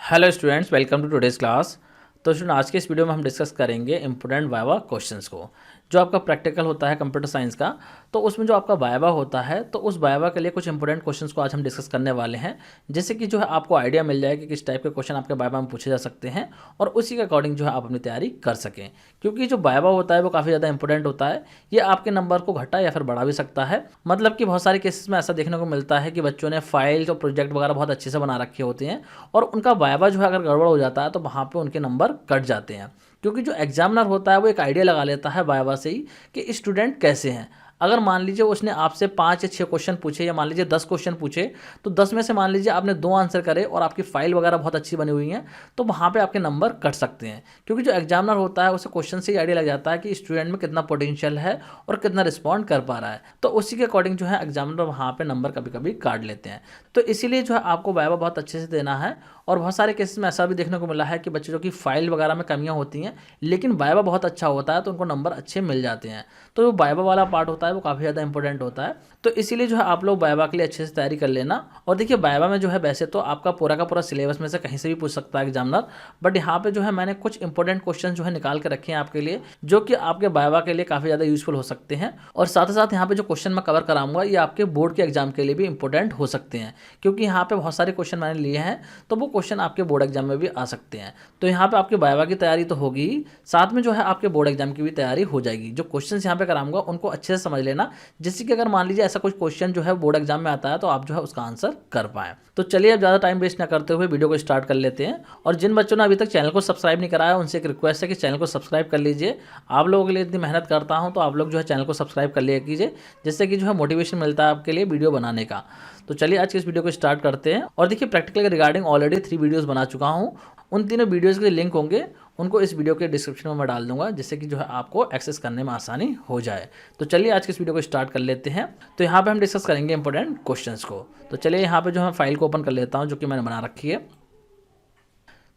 Hello students, welcome to today's class. तो student, आज के इस वीडियो में हम डिस्कस करेंगे इंपॉर्टेंट वाइवा क्वेश्चंस को। जो आपका प्रैक्टिकल होता है कंप्यूटर साइंस का, तो उसमें जो आपका वाइवा होता है, तो उस वाइवा के लिए कुछ इंपॉर्टेंट क्वेश्चंस को आज हम डिस्कस करने वाले हैं, जिससे कि जो है आपको आइडिया मिल जाए कि किस टाइप के क्वेश्चन आपके वाइवा में पूछे जा सकते हैं और उसी के अकॉर्डिंग जो है आप अपनी तैयारी कर सकें। क्योंकि जो वाइवा होता है वो काफ़ी ज़्यादा इंपॉर्टेंट होता है। ये आपके नंबर को घटा या फिर बढ़ा भी सकता है। मतलब कि बहुत सारे केसेस में ऐसा देखने को मिलता है कि बच्चों ने फाइल्स और प्रोजेक्ट वगैरह बहुत अच्छे से बना रखे होते हैं और उनका वाइवा जो है अगर गड़बड़ हो जाता है तो वहाँ पे उनके नंबर कट जाते हैं। क्योंकि जो एग्जामिनर होता है वो एक आइडिया लगा लेता है वाइवा से ही कि स्टूडेंट कैसे हैं। अगर मान लीजिए उसने आपसे 5 या 6 क्वेश्चन पूछे या मान लीजिए 10 क्वेश्चन पूछे, तो 10 में से मान लीजिए आपने 2 आंसर करे और आपकी फाइल वगैरह बहुत अच्छी बनी हुई है, तो वहाँ पे आपके नंबर कट सकते हैं। क्योंकि जो एग्जामिनर होता है उसे क्वेश्चन से ही आइडिया लग जाता है कि स्टूडेंट में कितना पोटेंशियल है और कितना रिस्पॉन्ड कर पा रहा है, तो उसी के अकॉर्डिंग जो है एग्जामिनर वहाँ पे नंबर कभी कभी काट लेते हैं। तो इसीलिए जो है आपको वाइवा बहुत अच्छे से देना है। और बहुत सारे केसेस में ऐसा भी देखने को मिला है कि बच्चों की फाइल वगैरह में कमियां होती हैं, लेकिन वाइवा बहुत अच्छा होता है तो उनको नंबर अच्छे मिल जाते हैं। तो जो वाइवा वाला पार्ट होता है वो काफ़ी ज़्यादा इंपॉर्टेंट होता है। तो इसीलिए जो है आप लोग वाइवा के लिए अच्छे से तैयारी कर लेना। और देखिए, वाइवा में जो है वैसे तो आपका पूरा का पूरा सिलेबस में से कहीं से भी पूछ सकता है एग्जामिनर, बट यहाँ पे जो है मैंने कुछ इंपॉर्टेंट क्वेश्चन जो है निकाल के रखे हैं आपके लिए, जो कि आपके वाइवा के लिए काफ़ी ज़्यादा यूजफुल हो सकते हैं। और साथ ही साथ यहाँ पे जो क्वेश्चन मैं कवर कराऊंगा ये आपके बोर्ड के एग्जाम के लिए भी इंपॉर्टेंट हो सकते हैं। क्योंकि यहाँ पे बहुत सारे क्वेश्चन मैंने लिए हैं, तो वो क्वेश्चन आपके बोर्ड एग्जाम में भी आ सकते हैं। तो यहाँ पे आपके वाइवा की तैयारी तो होगी ही, साथ में जो है आपके बोर्ड एग्जाम की भी तैयारी हो जाएगी। जो क्वेश्चन यहाँ पे कराऊंगा उनको अच्छे से समझ लेना, जिससे कि अगर मान लीजिए ऐसा कुछ क्वेश्चन जो है बोर्ड एग्जाम में आता है तो आप जो है उसका आंसर कर पाए। तो चलिए अब ज़्यादा टाइम वेस्ट ना करते हुए वीडियो को स्टार्ट कर लेते हैं। और जिन बच्चों ने अभी तक चैनल को सब्सक्राइब नहीं कराया उनसे एक रिक्वेस्ट है कि चैनल को सब्सक्राइब कर लीजिए। आप लोगों के लिए इतनी मेहनत करता हूँ तो आप लोग जो है चैनल को सब्सक्राइब कर लिया कीजिए, जिससे कि जो है मोटिवेशन मिलता है आपके लिए वीडियो बनाने का। तो चलिए आज के इस वीडियो को स्टार्ट करते हैं। और देखिए, प्रैक्टिकल के रिगार्डिंग ऑलरेडी 3 वीडियोस बना चुका हूँ। उन तीनों वीडियोस के लिंक होंगे, उनको इस वीडियो के डिस्क्रिप्शन में मैं डाल दूंगा, जिससे कि जो है आपको एक्सेस करने में आसानी हो जाए। तो चलिए आज के इस वीडियो को स्टार्ट कर लेते हैं। तो यहाँ पे हम डिस्कस करेंगे इंपॉर्टेंट क्वेश्चंस को। तो चलिए यहाँ पे जो है फाइल को ओपन कर लेता हूँ जो कि मैंने बना रखी है।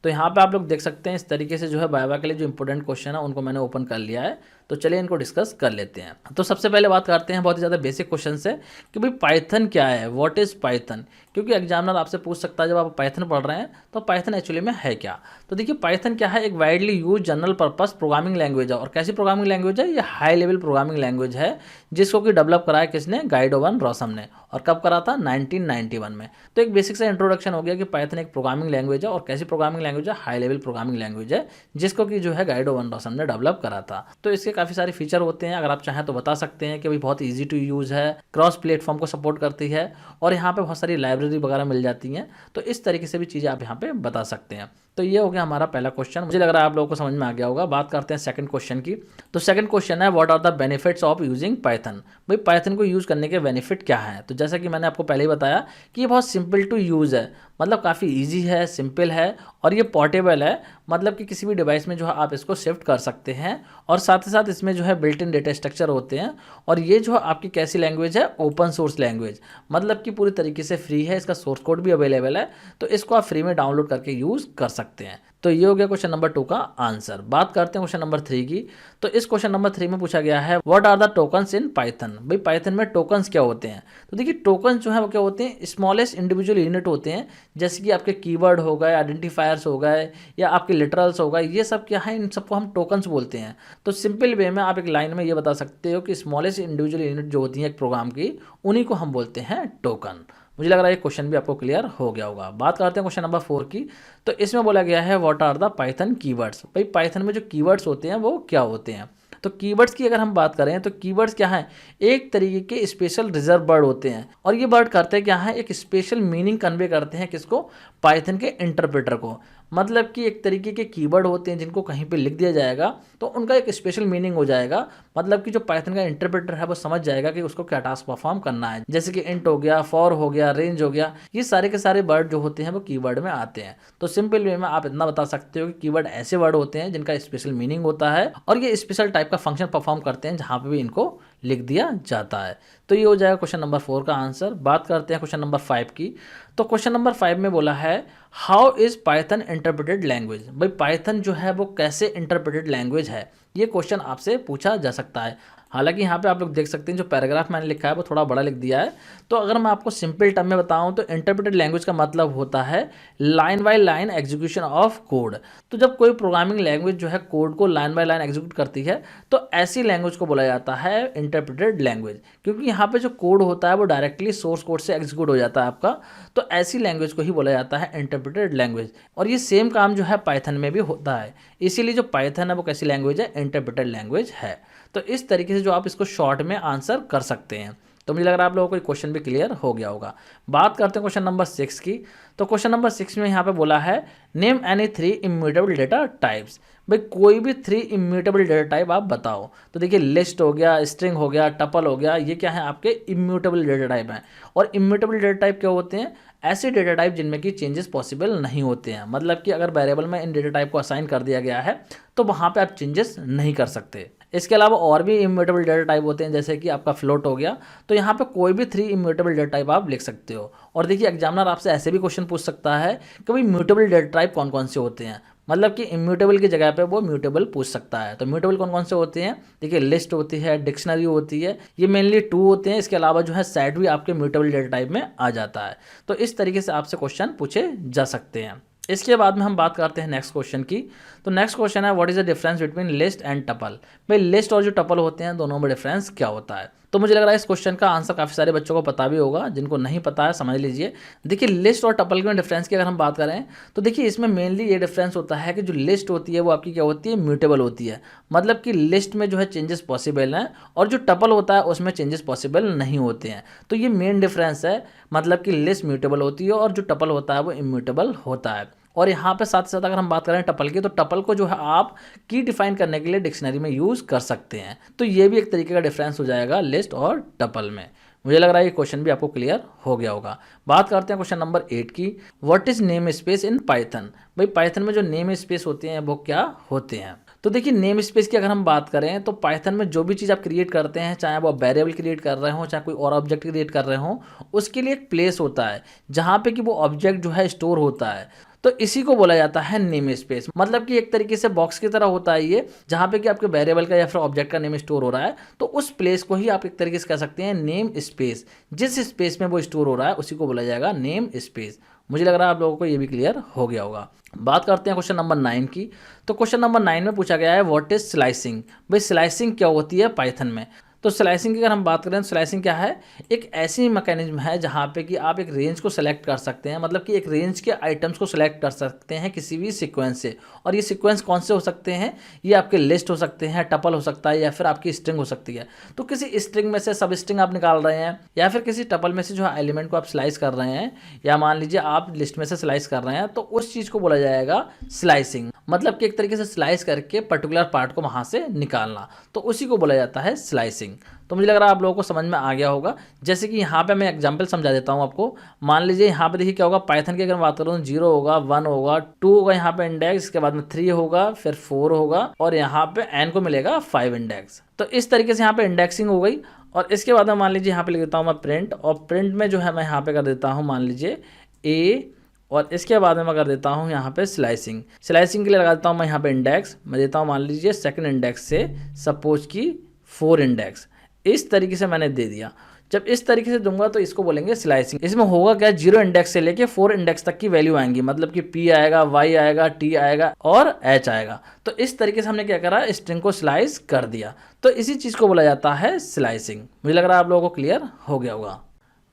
तो यहाँ पे आप लोग देख सकते हैं इस तरीके से जो है वाइवा के लिए जो इंपॉर्टेंट क्वेश्चन है उनको मैंने ओपन कर लिया है। तो चलिए इनको डिस्कस कर लेते हैं। तो सबसे पहले बात करते हैं बहुत ही ज़्यादा बेसिक क्वेश्चन से कि भाई पाइथन क्या है, व्हाट इज़ पाइथन। क्योंकि एग्जामिनर आपसे पूछ सकता है जब आप पाइथन पढ़ रहे हैं तो पाइथन एक्चुअली में है क्या। तो देखिए, पाइथन क्या है, एक widely use general purpose programming language है। और कैसी प्रोग्रामिंग लैंग्वेज है, ये हाई लेवल प्रोग्रामिंग लैंग्वेज है, जिसको कि डेवलप करा है किसने, गाइडो वन रोसम ने। और कब करा था, 1991 में। तो एक बेसिक सा इंट्रोडक्शन हो गया कि पाइथन एक प्रोग्रामिंग लैंग्वेज है और कैसी प्रोग्रामिंग लैंग्वेज है, हाई लेवल प्रोग्रामिंग लैंग्वेज है, जिसको कि जो है गाइडो वन रोसम ने डेवलप करा था। तो इसके काफ़ी सारे फीचर होते हैं, अगर आप चाहें तो बता सकते हैं कि भाई बहुत ईजी टू यूज़ है, क्रॉस प्लेटफॉर्म को सपोर्ट करती है और यहाँ पे बहुत सारी लाइब्रेरी वगैरह मिल जाती हैं। तो इस तरीके से भी चीज़ें आप यहाँ पे बता सकते हैं। तो ये हो गया हमारा पहला क्वेश्चन, मुझे लग रहा है आप लोगों को समझ में आ गया होगा। बात करते हैं सेकंड क्वेश्चन की। तो सेकंड क्वेश्चन है, what are the benefits of using Python. भाई पाइथन को यूज़ करने के बेनिफिट क्या है। तो जैसा कि मैंने आपको पहले ही बताया कि ये बहुत सिंपल टू यूज़ है, मतलब काफ़ी ईजी है, सिंपल है और ये पोर्टेबल है। मतलब कि किसी भी डिवाइस में जो है आप इसको शिफ्ट कर सकते हैं। और साथ ही साथ इसमें जो है बिल्ट इन डेटा स्ट्रक्चर होते हैं। और ये जो आपकी कैसी लैंग्वेज है, ओपन सोर्स लैंग्वेज, मतलब कि पूरी तरीके से फ्री है, इसका सोर्स कोड भी अवेलेबल है, तो इसको आप फ्री में डाउनलोड करके यूज़ कर सकते हैं। तो ये हो गया क्वेश्चन नंबर 2 का आंसर। बात करते हैं क्वेश्चन नंबर 3 की। तो इस क्वेश्चन नंबर 3 में पूछा गया है, what are the tokens in Python. भाई पाइथन में टोकन्स क्या होते हैं। तो देखिए, टोकन्स जो है वो क्या होते हैं, स्मॉलेस्ट इंडिविजुअल यूनिट होते हैं। जैसे कि आपके कीवर्ड हो गए, आइडेंटिफायर्स हो गए या आपके लिटरल्स हो गए, ये सब क्या है, इन सबको हम टोकन्स बोलते हैं। तो सिंपल वे में आप एक लाइन में ये बता सकते हो कि स्मॉलेस्ट इंडिविजुअल यूनिट जो होती है एक प्रोग्राम की, उन्हीं को हम बोलते हैं टोकन। मुझे लग रहा है ये क्वेश्चन भी आपको क्लियर हो गया होगा। बात करते हैं क्वेश्चन नंबर 4 की। तो इसमें बोला गया है, what are the Python keywords. भाई पाइथन में जो कीवर्ड्स होते हैं वो क्या होते हैं। तो कीवर्ड्स की अगर हम बात करें तो कीवर्ड्स क्या है, एक तरीके के स्पेशल रिजर्व वर्ड होते हैं। और ये वर्ड करते हैं क्या है, एक स्पेशल मीनिंग कन्वे करते हैं किसको, पाइथन के इंटरप्रेटर को। मतलब कि एक तरीके के कीवर्ड होते हैं जिनको कहीं पे लिख दिया जाएगा तो उनका एक स्पेशल मीनिंग हो जाएगा। मतलब कि जो पाइथन का इंटरप्रेटर है वो समझ जाएगा कि उसको क्या टास्क परफॉर्म करना है। जैसे कि इंट हो गया, फॉर हो गया, रेंज हो गया, ये सारे के सारे वर्ड जो होते हैं वो कीवर्ड में आते हैं। तो सिंपल वे में आप इतना बता सकते हो कि कीवर्ड ऐसे वर्ड होते हैं जिनका स्पेशल मीनिंग होता है और ये स्पेशल टाइप का फंक्शन परफॉर्म करते हैं जहाँ पे भी इनको लिख दिया जाता है। तो ये हो जाएगा क्वेश्चन नंबर 4 का आंसर। बात करते हैं क्वेश्चन नंबर 5 की। तो क्वेश्चन नंबर 5 में बोला है, how is Python interpreted language. भाई पाइथन जो है वो कैसे इंटरप्रेटेड लैंग्वेज है, ये क्वेश्चन आपसे पूछा जा सकता है। हालांकि यहाँ पे आप लोग देख सकते हैं जो पैराग्राफ मैंने लिखा है वो थोड़ा बड़ा लिख दिया है। तो अगर मैं आपको सिंपल टर्म में बताऊं तो इंटरप्रेटेड लैंग्वेज का मतलब होता है line by line execution of code. तो जब कोई प्रोग्रामिंग लैंग्वेज जो है कोड को लाइन बाय लाइन एग्जीक्यूट करती है तो ऐसी लैंग्वेज को बोला जाता है इंटरप्रेटेड लैंग्वेज, क्योंकि यहाँ पे जो कोड होता है वो डायरेक्टली सोर्स कोड से एग्जीक्यूट हो जाता है आपका। तो ऐसी लैंग्वेज को ही बोला जाता है इंटरप्रेटेड लैंग्वेज। और ये सेम काम जो है पाइथन में भी होता है, इसीलिए जो पाइथन है वो कैसी लैंग्वेज है, इंटरप्रेटेड लैंग्वेज है। तो इस तरीके से जो आप इसको शॉर्ट में आंसर कर सकते हैं। तो मुझे लग रहा है आप लोगों को ये क्वेश्चन भी क्लियर हो गया होगा। बात करते हैं क्वेश्चन नंबर 6 की। तो क्वेश्चन नंबर 6 में यहाँ पे बोला है name any 3 immutable data types. भाई कोई भी 3 इम्यूटेबल डेटा टाइप आप बताओ। तो देखिए लिस्ट हो गया, स्ट्रिंग हो गया, टपल हो गया, ये क्या है आपके इम्यूटेबल डेटा टाइप हैं। और इम्यूटेबल डेटा टाइप क्या होते हैं, ऐसे डेटा टाइप जिनमें कि चेंजेस पॉसिबल नहीं होते हैं। मतलब कि अगर वेरिएबल में इन डेटा टाइप को असाइन कर दिया गया है तो वहाँ पे आप चेंजेस नहीं कर सकते। इसके अलावा और भी इम्यूटेबल डेटा टाइप होते हैं, जैसे कि आपका फ्लोट हो गया। तो यहाँ पे कोई भी 3 इम्यूटेबल डेटा टाइप आप लिख सकते हो। और देखिए एग्जामिनर आपसे ऐसे भी क्वेश्चन पूछ सकता है कि भाई म्यूटेबल डेटा टाइप कौन कौन से होते हैं। मतलब कि इम्यूटेबल की जगह पे वो म्यूटेबल पूछ सकता है। तो म्यूटेबल कौन कौन से होते हैं, देखिए लिस्ट होती है, डिक्शनरी होती है, ये मेनली 2 होते हैं। इसके अलावा जो है सेट भी आपके म्यूटेबल डेटा टाइप में आ जाता है। तो इस तरीके से आपसे क्वेश्चन पूछे जा सकते हैं। इसके बाद में हम बात करते हैं नेक्स्ट क्वेश्चन की। तो नेक्स्ट क्वेश्चन है what is the difference between list and tuple. भाई लिस्ट और जो टपल होते हैं दोनों में डिफरेंस क्या होता है। तो मुझे लग रहा है इस क्वेश्चन का आंसर काफ़ी सारे बच्चों को पता भी होगा, जिनको नहीं पता है समझ लीजिए। देखिए लिस्ट और टपल के डिफरेंस की अगर हम बात करें तो देखिए इसमें मेनली ये डिफरेंस होता है कि जो लिस्ट होती है वो आपकी क्या होती है, म्यूटेबल होती है। मतलब कि लिस्ट में जो है चेंजेस पॉसिबल हैं और जो टपल होता है उसमें चेंजेस पॉसिबल नहीं होते हैं। तो ये मेन डिफरेंस है। मतलब कि लिस्ट म्यूटेबल होती है और जो टपल होता है वो इम्यूटेबल होता है। और यहाँ पे साथ साथ अगर हम बात करें टपल की, तो टपल को जो है आप की डिफाइन करने के लिए डिक्शनरी में यूज़ कर सकते हैं। तो ये भी एक तरीके का डिफरेंस हो जाएगा लिस्ट और टपल में। मुझे लग रहा है ये क्वेश्चन भी आपको क्लियर हो गया होगा। बात करते हैं क्वेश्चन नंबर 8 की। What is name space in Python. भाई पाइथन में जो नेम स्पेस होते हैं वो क्या होते हैं। तो देखिए नेम स्पेस की अगर हम बात करें तो पाइथन में जो भी चीज़ आप क्रिएट करते हैं, चाहे वो वेरिएबल क्रिएट कर रहे हो, चाहे कोई और ऑब्जेक्ट क्रिएट कर रहे हो, उसके लिए एक प्लेस होता है जहाँ पे कि वो ऑब्जेक्ट जो है स्टोर होता है। तो इसी को बोला जाता है नेम स्पेस। मतलब कि एक तरीके से बॉक्स की तरह होता है ये, जहाँ पे कि आपके वेरिएबल का या फिर ऑब्जेक्ट का नेम स्टोर हो रहा है। तो उस प्लेस को ही आप एक तरीके से कह सकते हैं नेम स्पेस। जिस स्पेस में वो स्टोर हो रहा है उसी को बोला जाएगा नेम स्पेस। मुझे लग रहा है आप लोगों को ये भी क्लियर हो गया होगा। बात करते हैं क्वेश्चन नंबर 9 की। तो क्वेश्चन नंबर 9 में पूछा गया है व्हाट इज स्लाइसिंग। भाई स्लाइसिंग क्या होती है पाइथन में। तो स्लाइसिंग की अगर हम बात करें तो स्लाइसिंग क्या है, एक ऐसी मैकेनिज्म है जहाँ पे कि आप एक रेंज को सेलेक्ट कर सकते हैं। मतलब कि एक रेंज के आइटम्स को सेलेक्ट कर सकते हैं किसी भी सीक्वेंस से। और ये सीक्वेंस कौन से हो सकते हैं, ये आपके लिस्ट हो सकते हैं, टपल हो सकता है, या फिर आपकी स्ट्रिंग हो सकती है। तो किसी स्ट्रिंग में से सब स्ट्रिंग आप निकाल रहे हैं, या फिर किसी टपल में से जो है एलिमेंट को आप स्लाइस कर रहे हैं, या मान लीजिए आप लिस्ट में से स्लाइस कर रहे हैं, तो उस चीज़ को बोला जाएगा स्लाइसिंग। मतलब कि एक तरीके से स्लाइस करके पर्टिकुलर पार्ट को वहाँ से निकालना, तो उसी को बोला जाता है स्लाइसिंग। तो मुझे लग रहा है आप लोगों को समझ में आ गया होगा। जैसे कि यहाँ पे मैं एग्जांपल समझा देता हूँ आपको। मान लीजिए यहाँ पे देखिए क्या होगा, पाइथन की अगर बात करूँ 0 होगा, 1 होगा, 2 होगा यहाँ पे इंडेक्स, इसके बाद में 3 होगा, फिर 4 होगा, और यहाँ पे n को मिलेगा 5 इंडेक्स। तो इस तरीके से यहाँ पे इंडेक्सिंग हो गई। और इसके बाद में मान लीजिए यहाँ पे लिख देता हूँ मैं प्रिंट, और प्रिंट में जो है मैं यहाँ पे कर देता हूँ मान लीजिए a, और इसके बाद में मैं कर देता हूँ यहाँ पे स्लाइसिंग। स्लाइसिंग के लिए लगा देता हूँ मैं यहाँ पे इंडेक्स, मैं देता हूँ मान लीजिए सेकंड इंडेक्स से सपोज की 4 इंडेक्स। इस तरीके से मैंने दे दिया। जब इस तरीके से दूंगा तो इसको बोलेंगे स्लाइसिंग। इसमें होगा क्या, 0 इंडेक्स से लेके 4 इंडेक्स तक की वैल्यू आएंगी। मतलब कि p आएगा, y आएगा, t आएगा और h आएगा। तो इस तरीके से हमने क्या करा, स्ट्रिंग को स्लाइस कर दिया। तो इसी चीज़ को बोला जाता है स्लाइसिंग। मुझे लग रहा है आप लोगों को क्लियर हो गया होगा।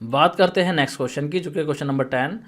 बात करते हैं नेक्स्ट क्वेश्चन की, जो कि क्वेश्चन नंबर 10।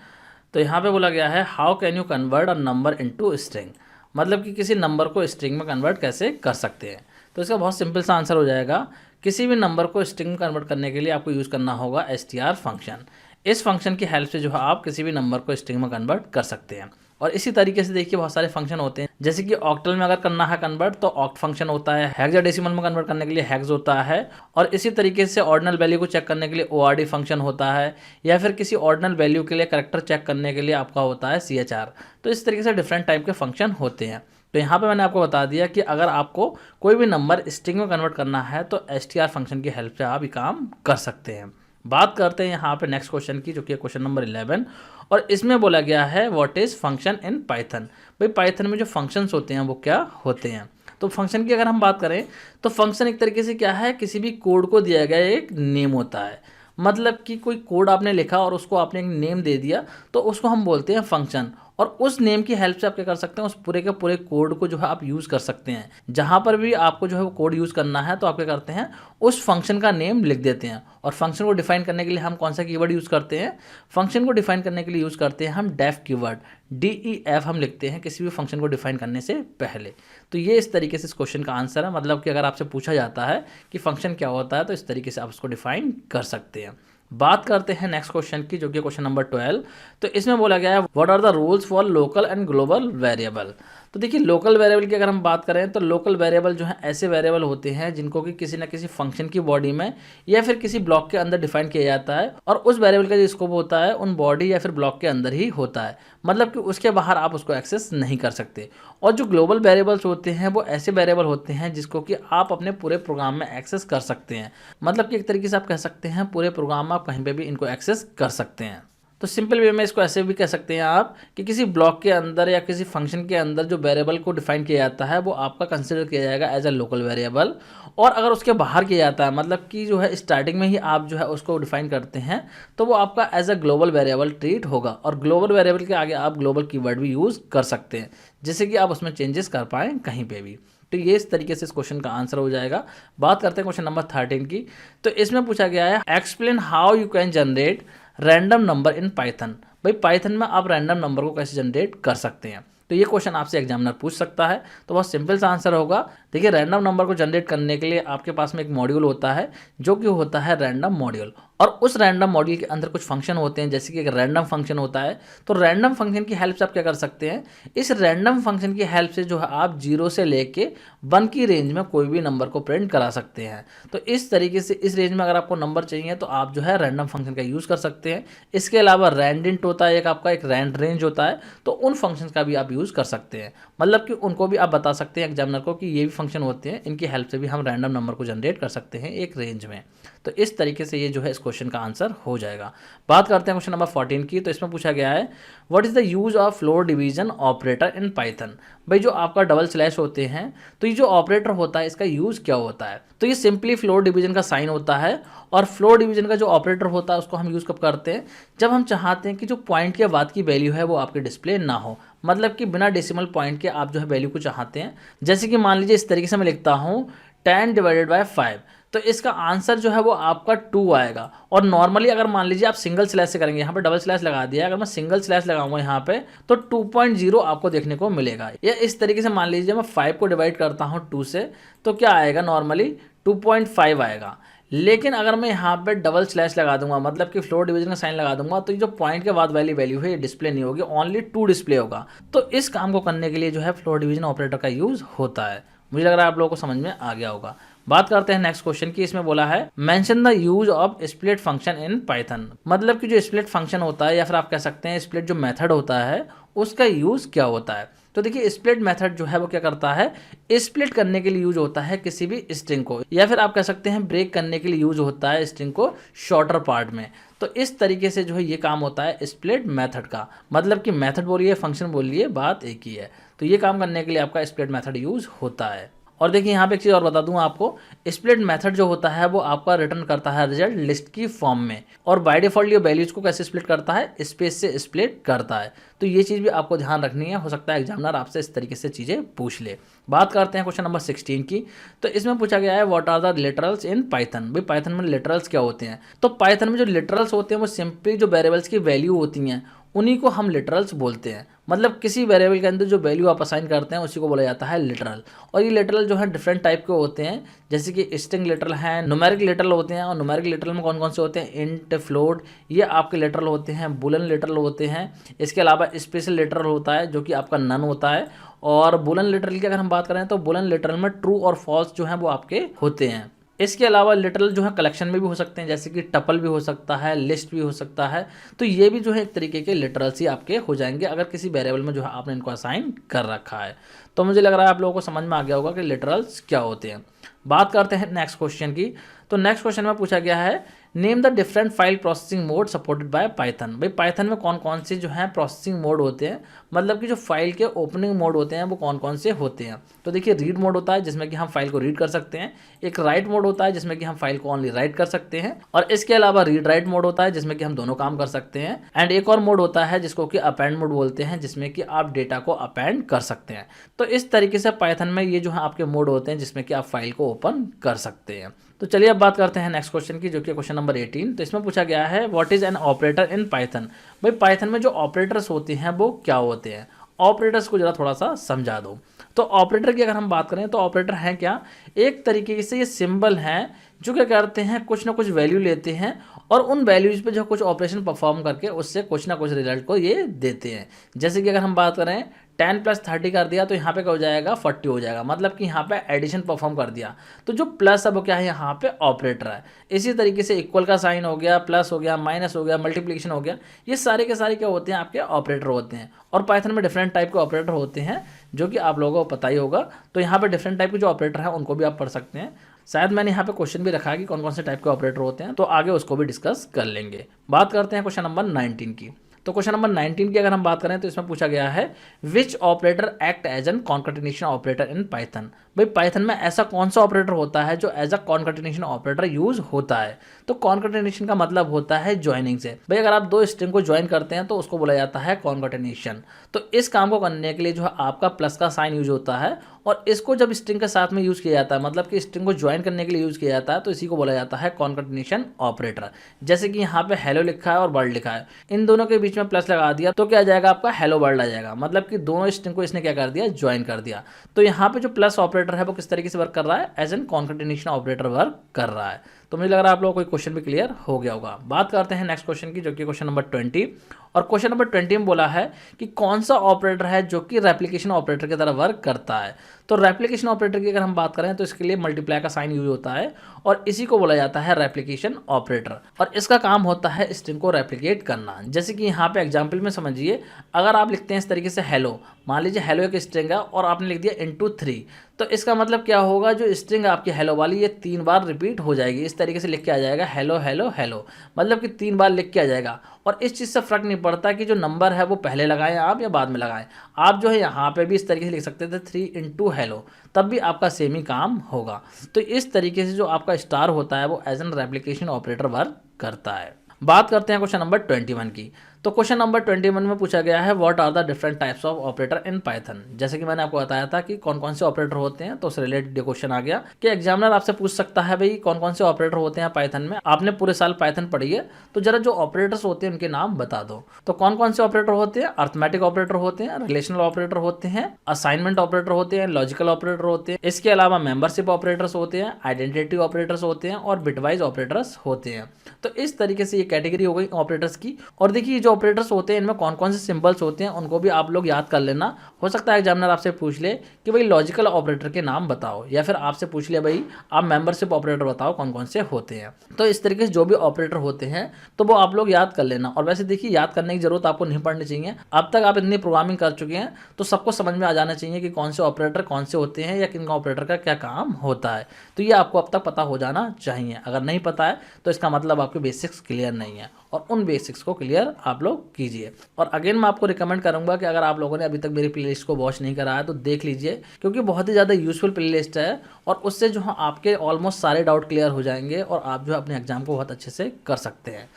तो यहाँ पे बोला गया है how can you convert a number into string. मतलब कि किसी नंबर को स्ट्रिंग में कन्वर्ट कैसे कर सकते हैं। तो इसका बहुत सिंपल सा आंसर हो जाएगा, किसी भी नंबर को स्ट्रिंग में कन्वर्ट करने के लिए आपको यूज़ करना होगा str फंक्शन। इस फंक्शन की हेल्प से जो है आप किसी भी नंबर को स्ट्रिंग में कन्वर्ट कर सकते हैं। और इसी तरीके से देखिए बहुत सारे फंक्शन होते हैं, जैसे कि ऑक्टल में अगर करना है कन्वर्ट तो ऑक्ट फंक्शन होता है, हेक्साडेसिमल में कन्वर्ट करने के लिए हेक्स होता है, और इसी तरीके से ऑर्डिनल वैल्यू को चेक करने के लिए ORD फंक्शन होता है, या फिर किसी ऑर्डिनल वैल्यू के लिए करेक्टर चेक करने के लिए आपका होता है CHR। तो इस तरीके से डिफरेंट टाइप के फंक्शन होते हैं। तो यहाँ पे मैंने आपको बता दिया कि अगर आपको कोई भी नंबर स्ट्रिंग में कन्वर्ट करना है तो str फंक्शन की हेल्प से आप ये काम कर सकते हैं। बात करते हैं यहाँ पे नेक्स्ट क्वेश्चन की, जो कि क्वेश्चन नंबर 11। और इसमें बोला गया है what is function in Python. भाई पाइथन में जो फंक्शंस होते हैं वो क्या होते हैं। तो फंक्शन की अगर हम बात करें तो फंक्शन एक तरीके से क्या है, किसी भी कोड को दिया गया एक नेम होता है। मतलब कि कोई कोड आपने लिखा और उसको आपने एक नेम दे दिया तो उसको हम बोलते हैं फंक्शन। और उस नेम की हेल्प से आप क्या कर सकते हैं, उस पूरे के पूरे कोड को जो है आप यूज़ कर सकते हैं। जहाँ पर भी आपको जो है वो कोड यूज़ करना है तो आप क्या करते हैं, उस फंक्शन का नेम लिख देते हैं। और फंक्शन को डिफाइन करने के लिए हम कौन सा कीवर्ड यूज़ करते हैं, फंक्शन को डिफाइन करने के लिए यूज़ करते हैं हम डेफ कीवर्ड। DEF हम लिखते हैं किसी भी फंक्शन को डिफाइन करने से पहले। तो ये इस तरीके से इस क्वेश्चन का आंसर है। मतलब कि अगर आपसे पूछा जाता है कि फंक्शन क्या होता है तो इस तरीके से आप उसको डिफाइन कर सकते हैं। बात करते हैं नेक्स्ट क्वेश्चन की, जो कि क्वेश्चन नंबर 12। तो इसमें बोला गया है what are the rules for local and global variable. तो देखिए लोकल वेरिएबल की अगर हम बात करें तो लोकल वेरिएबल जो है ऐसे वेरिएबल होते हैं जिनको कि किसी ना किसी फंक्शन की बॉडी में या फिर किसी ब्लॉक के अंदर डिफाइन किया जाता है और उस वेरिएबल का जो स्कोप होता है उन बॉडी या फिर ब्लॉक के अंदर ही होता है। मतलब कि उसके बाहर आप उसको एक्सेस नहीं कर सकते। और जो ग्लोबल वेरिएबल्स होते हैं वो ऐसे वेरिएबल होते हैं जिसको कि आप अपने पूरे प्रोग्राम में एक्सेस कर सकते हैं। मतलब कि एक तरीके से आप कह सकते हैं पूरे प्रोग्राम में आप कहीं पे भी इनको एक्सेस कर सकते हैं। तो सिंपल वे में इसको ऐसे भी कह सकते हैं आप कि किसी ब्लॉक के अंदर या किसी फंक्शन के अंदर जो वेरिएबल को डिफाइन किया जाता है वो आपका कंसिडर किया जाएगा एज अ लोकल वेरिएबल। और अगर उसके बाहर किया जाता है, मतलब कि जो है स्टार्टिंग में ही आप जो है उसको डिफाइन करते हैं, तो वो आपका as a global variable treat होगा। और ग्लोबल वेरिएबल के आगे आप ग्लोबल कीवर्ड भी यूज़ कर सकते हैं जिससे कि आप उसमें चेंजेस कर पाएँ कहीं पर भी। तो ये इस तरीके से इस क्वेश्चन का आंसर हो जाएगा। बात करते हैं क्वेश्चन नंबर 13 की। तो इसमें पूछा गया है explain how you can generate random number in Python. भाई पाइथन में आप रैंडम नंबर को कैसे जनरेट कर सकते हैं। तो ये क्वेश्चन आपसे एग्जामिनर पूछ सकता है। तो बहुत सिंपल सा आंसर होगा। देखिए रैंडम नंबर को जनरेट करने के लिए आपके पास में एक मॉड्यूल होता है जो कि होता है रैंडम मॉड्यूल। और उस रैंडम मॉड्यूल के अंदर कुछ फंक्शन होते हैं, जैसे कि एक रैंडम फंक्शन होता है। तो रैंडम फंक्शन की हेल्प से आप क्या कर सकते हैं, इस रैंडम फंक्शन की हेल्प से जो है आप 0 से लेके 1 की रेंज में कोई भी नंबर को प्रिंट करा सकते हैं। तो इस तरीके से इस रेंज में अगर आपको नंबर चाहिए तो आप जो है रैंडम फंक्शन का यूज़ कर सकते हैं। इसके अलावा रैंडिंट होता है एक आपका, एक रैंड रेंज होता है, तो उन फंक्शन का भी आप यूज़ कर सकते हैं। मतलब कि उनको भी आप बता सकते हैं एग्जामिनर को कि ये भी फंक्शन होते हैं, इनकी हेल्प से भी हम रैंडम नंबर को जनरेट कर सकते हैं एक रेंज में। तो इस तरीके से ये जो है इस क्वेश्चन का आंसर हो जाएगा। बात करते हैं क्वेश्चन नंबर 14 की। तो इसमें पूछा गया है what is the use of floor division operator in Python. भाई जो आपका डबल स्लैश होते हैं तो ये जो ऑपरेटर होता है इसका यूज़ क्या होता है। तो ये सिंपली फ्लोर डिवीजन का साइन होता है। और फ्लोर डिवीजन का जो ऑपरेटर होता है उसको हम यूज़ कब करते हैं, जब हम चाहते हैं कि जो पॉइंट के बाद की वैल्यू है वो आपके डिस्प्ले ना हो। मतलब कि बिना डेसिमल पॉइंट के आप जो है वैल्यू को चाहते हैं। जैसे कि मान लीजिए इस तरीके से मैं लिखता हूँ 10 डिवाइडेड बाय 5, तो इसका आंसर जो है वो आपका 2 आएगा। और नॉर्मली अगर मान लीजिए आप सिंगल स्लैश से करेंगे, यहाँ पे डबल स्लैश लगा दिया, अगर मैं सिंगल स्लैश लगाऊंगा यहाँ पे तो 2.0 आपको देखने को मिलेगा। या इस तरीके से मान लीजिए मैं 5 को डिवाइड करता हूँ 2 से, तो क्या आएगा, नॉर्मली 2.5 आएगा। लेकिन अगर मैं यहाँ पे डबल स्लैश लगा दूंगा, मतलब कि फ्लोर डिवीजन का साइन लगा दूंगा, तो ये जो पॉइंट के बाद वाली वैल्यू है ये डिस्प्ले नहीं होगी, ओनली 2 डिस्प्ले होगा। तो इस काम को करने के लिए जो है फ्लोर डिवीजन ऑपरेटर का यूज़ होता है। मुझे लग रहा है आप लोगों को समझ में आ गया होगा। बात करते हैं नेक्स्ट क्वेश्चन की। इसमें बोला है mention the use of split function in Python. मतलब कि जो स्प्लिट फंक्शन होता है या फिर आप कह सकते हैं स्प्लिट जो मेथड होता है उसका यूज़ क्या होता है। तो देखिए स्प्लिट मेथड जो है वो क्या करता है, स्प्लिट करने के लिए यूज होता है किसी भी स्ट्रिंग को, या फिर आप कह सकते हैं ब्रेक करने के लिए यूज होता है स्ट्रिंग को शॉर्टर पार्ट में। तो इस तरीके से जो है ये काम होता है स्प्लिट मेथड का। मतलब कि मेथड बोलिए फंक्शन बोलिए बात एक ही है। तो ये काम करने के लिए आपका स्प्लिट मेथड यूज होता है। और देखिए यहाँ पे एक चीज़ और बता दूँ आपको, स्प्लिट मेथड जो होता है वो आपका रिटर्न करता है रिजल्ट लिस्ट की फॉर्म में। और बाय डिफॉल्ट ये वैल्यूज को कैसे स्प्लिट करता है, स्पेस से स्प्लिट करता है। तो ये चीज़ भी आपको ध्यान रखनी है, हो सकता है एग्जामिनर आपसे इस तरीके से चीज़ें पूछ ले। बात करते हैं क्वेश्चन नंबर 16 की। तो इसमें पूछा गया है what are the literals in Python. भाई पाइथन में लिटरल्स क्या होते हैं। तो पाइथन में जो लिटरल्स होते हैं वो सिंपली जो वेरिएबल्स की वैल्यू होती हैं उन्हीं को हम लिटरल्स बोलते हैं। मतलब किसी वेरिएबल के अंदर जो वैल्यू आप असाइन करते हैं उसी को बोला जाता है लिटरल। और ये लिटरल जो है डिफरेंट टाइप के होते हैं, जैसे कि स्ट्रिंग लिटरल हैं, न्यूमेरिक लिटरल होते हैं। और न्यूमेरिक लिटरल में कौन कौन से होते हैं, इंट, फ्लोट, ये आपके लिटरल होते हैं। बुलियन लिटरल होते हैं। इसके अलावा स्पेशल लिटरल होता है जो कि आपका नन होता है। और बुलियन लिटरल की अगर हम बात करें तो बुलियन लिटरल में ट्रू और फॉल्स जो है वो आपके होते हैं। इसके अलावा लिटरल जो है कलेक्शन में भी हो सकते हैं, जैसे कि टपल भी हो सकता है, लिस्ट भी हो सकता है। तो ये भी जो है एक तरीके के लिटरल्स ही आपके हो जाएंगे अगर किसी वेरिएबल में जो है आपने इनको असाइन कर रखा है। तो मुझे लग रहा है आप लोगों को समझ में आ गया होगा कि लिटरल्स क्या होते हैं। बात करते हैं नेक्स्ट क्वेश्चन की। तो नेक्स्ट क्वेश्चन में पूछा गया है name the different file processing mode supported by Python. भाई पाइथन में कौन कौन से जो है प्रोसेसिंग मोड होते हैं, मतलब कि जो फाइल के ओपनिंग मोड होते हैं वो कौन कौन से होते हैं। तो देखिए रीड मोड होता है जिसमें कि हम फाइल को रीड कर सकते हैं, एक राइट मोड होता है जिसमें कि हम फाइल को ओनली राइट कर सकते हैं, और इसके अलावा रीड राइट मोड होता है जिसमें कि हम दोनों काम कर सकते हैं, एंड एक और मोड होता है जिसको कि अपेंड मोड बोलते हैं जिसमें कि आप डेटा को अपेंड कर सकते हैं। तो इस तरीके से पाइथन में ये जो है आपके मोड होते हैं जिसमें कि आप फाइल को ओपन कर सकते हैं। तो चलिए अब बात करते हैं नेक्स्ट क्वेश्चन की, जो कि क्वेश्चन नंबर 18। तो इसमें पूछा गया है what is an operator in Python. भाई पाइथन में जो ऑपरेटर्स होते हैं वो क्या होते हैं, ऑपरेटर्स को जरा थोड़ा सा समझा दो। तो ऑपरेटर की अगर हम बात करें तो ऑपरेटर है क्या, एक तरीके से ये सिंबल हैं जो क्या करते हैं, कुछ ना कुछ वैल्यू लेते हैं और उन वैल्यूज पे जो कुछ ऑपरेशन परफॉर्म करके उससे कुछ ना कुछ रिजल्ट को ये देते हैं। जैसे कि अगर हम बात करें 10 + 30 कर दिया तो यहाँ पे क्या हो जाएगा, 40 हो जाएगा, मतलब कि यहाँ पे एडिशन परफॉर्म कर दिया। तो जो प्लस है वो क्या है, यहाँ पे ऑपरेटर है। इसी तरीके से इक्वल का साइन हो गया, प्लस हो गया, माइनस हो गया, मल्टीप्लिकेशन हो गया, ये सारे के सारे क्या होते हैं, आपके ऑपरेटर होते हैं। और पाइथन में डिफरेंट टाइप के ऑपरेटर होते हैं जो कि आप लोगों को पता ही होगा। तो यहाँ पे डिफरेंट टाइप के जो ऑपरेटर हैं उनको भी आप पढ़ सकते हैं। शायद मैंने यहाँ पे क्वेश्चन भी रखा है कि कौन कौन से टाइप के ऑपरेटर होते हैं, तो आगे उसको भी डिस्कस कर लेंगे। बात करते हैं क्वेश्चन नंबर 19 की। तो क्वेश्चन नंबर 19 की अगर हम बात करें तो इसमें पूछा गया है which operator act as an concatenation operator in Python. भाई पाइथन में ऐसा कौन सा ऑपरेटर होता है जो as a concatenation operator use होता है। तो कॉन्कैटिनेशन का मतलब होता है ज्वाइनिंग से। भाई अगर आप दो स्ट्रिंग को ज्वाइन करते हैं तो उसको बोला जाता है कॉन्कैटिनेशन। तो इस काम को करने के लिए जो है आपका प्लस का साइन यूज होता है, और इसको जब स्ट्रिंग के साथ में यूज किया जाता है, मतलब कि स्ट्रिंग को ज्वाइन करने के लिए यूज किया जाता है, तो इसी को बोला जाता है कॉन्कैटिनेशन ऑपरेटर। जैसे कि यहाँ पे हेलो लिखा है और वर्ल्ड लिखा है, इन दोनों के बीच में प्लस लगा दिया तो क्या आ जाएगा, आपका हेलो वर्ल्ड आ जाएगा, मतलब कि दोनों स्ट्रिंग को इसने क्या कर दिया, ज्वाइन कर दिया। तो यहाँ पे जो प्लस ऑपरेटर है वो किस तरीके से वर्क कर रहा है, as an concatenation operator work कर रहा है। तो मुझे लग रहा है आप लोगों को क्वेश्चन भी क्लियर हो गया होगा। बात करते हैं नेक्स्ट क्वेश्चन की, जो कि क्वेश्चन नंबर 20। और क्वेश्चन नंबर 20 में बोला है कि कौन सा ऑपरेटर है जो कि रेप्लिकेशन ऑपरेटर की तरह वर्क करता है। तो रेप्लिकेशन ऑपरेटर की अगर हम बात करें तो इसके लिए मल्टीप्लाई का साइन यूज होता है और इसी को बोला जाता है रेप्लिकेशन ऑपरेटर, और इसका काम होता है स्ट्रिंग को रेप्लिकेट करना। जैसे कि यहाँ पे एग्जांपल में समझिए, अगर आप लिखते हैं इस तरीके से हेलो, मान लीजिए हेलो एक स्ट्रिंग है और आपने लिख दिया इंटू 3, तो इसका मतलब क्या होगा, जो स्ट्रिंग आपकी हेलो वाली ये 3 बार रिपीट हो जाएगी। इस तरीके से लिख के आ जाएगा हेलो हेलो हेलो, मतलब कि 3 बार लिख के आ जाएगा। और इस चीज़ से फ़र्क नहीं पड़ता कि जो नंबर है वो पहले लगाएं आप या बाद में लगाएं। आप जो है यहाँ पे भी इस तरीके से लिख सकते थे 3 इंटू हेलो, तब भी आपका सेम ही काम होगा। तो इस तरीके से जो आपका स्टार होता है वो as an replication operator work करता है। बात करते हैं क्वेश्चन नंबर 21 की। तो क्वेश्चन नंबर 21 में पूछा गया है what are the different types of operator in Python. जैसे कि मैंने आपको बताया था कि कौन कौन से ऑपरेटर होते हैं, तो उससे रिलेटेड क्वेश्चन आ गया कि एग्जामिनर आपसे पूछ सकता है भाई कौन कौन से ऑपरेटर होते हैं पाइथन में। आपने पूरे साल पाइथन पढ़ी है तो जरा जो ऑपरेटर्स होते हैं उनके नाम बता दो। तो कौन कौन से ऑपरेटर होते हैं, अर्थमेटिक ऑपरेटर होते हैं, रिलेशनल ऑपरेटर होते हैं, असाइनमेंट ऑपरेटर होते हैं, लॉजिकल ऑपरेटर होते हैं, इसके अलावा मेंबरशिप ऑपरेटर्स होते हैं, आइडेंटिटी ऑपरेटर्स होते हैं और बिटवाइज ऑपरेटर्स होते हैं। तो इस तरीके से ये कैटेगरी हो गई ऑपरेटर्स की। और देखिए जो ऑपरेटर्स होते हैं इनमें कौन कौन से सिंबल्स होते हैं उनको भी आप लोग याद कर लेना। हो सकता है एग्जामिनर आपसे पूछ ले कि भाई लॉजिकल ऑपरेटर के नाम बताओ, या फिर आपसे पूछ ले भाई आप मेंबरशिप ऑपरेटर बताओ कौन कौन से होते हैं। तो इस तरीके से जो भी ऑपरेटर होते हैं तो वो आप लोग याद कर लेना। और वैसे देखिए याद करने की जरूरत आपको नहीं पड़नी चाहिए, अब तक आप इतनी प्रोग्रामिंग कर चुके हैं तो सबको समझ में आ जाना चाहिए कि कौन से ऑपरेटर कौन से होते हैं या किन ऑपरेटर का क्या काम होता है। तो ये आपको अब तक पता हो जाना चाहिए। अगर नहीं पता है तो इसका मतलब आपके बेसिक्स क्लियर नहीं है, और उन बेसिक्स को क्लियर आप लोग कीजिए। और अगेन मैं आपको रिकमेंड करूंगा कि अगर आप लोगों ने अभी तक मेरी प्लेलिस्ट को वॉच नहीं करा है तो देख लीजिए, क्योंकि बहुत ही ज़्यादा यूजफुल प्लेलिस्ट है और उससे जो है आपके ऑलमोस्ट सारे डाउट क्लियर हो जाएंगे और आप जो है अपने एग्जाम को बहुत अच्छे से कर सकते हैं।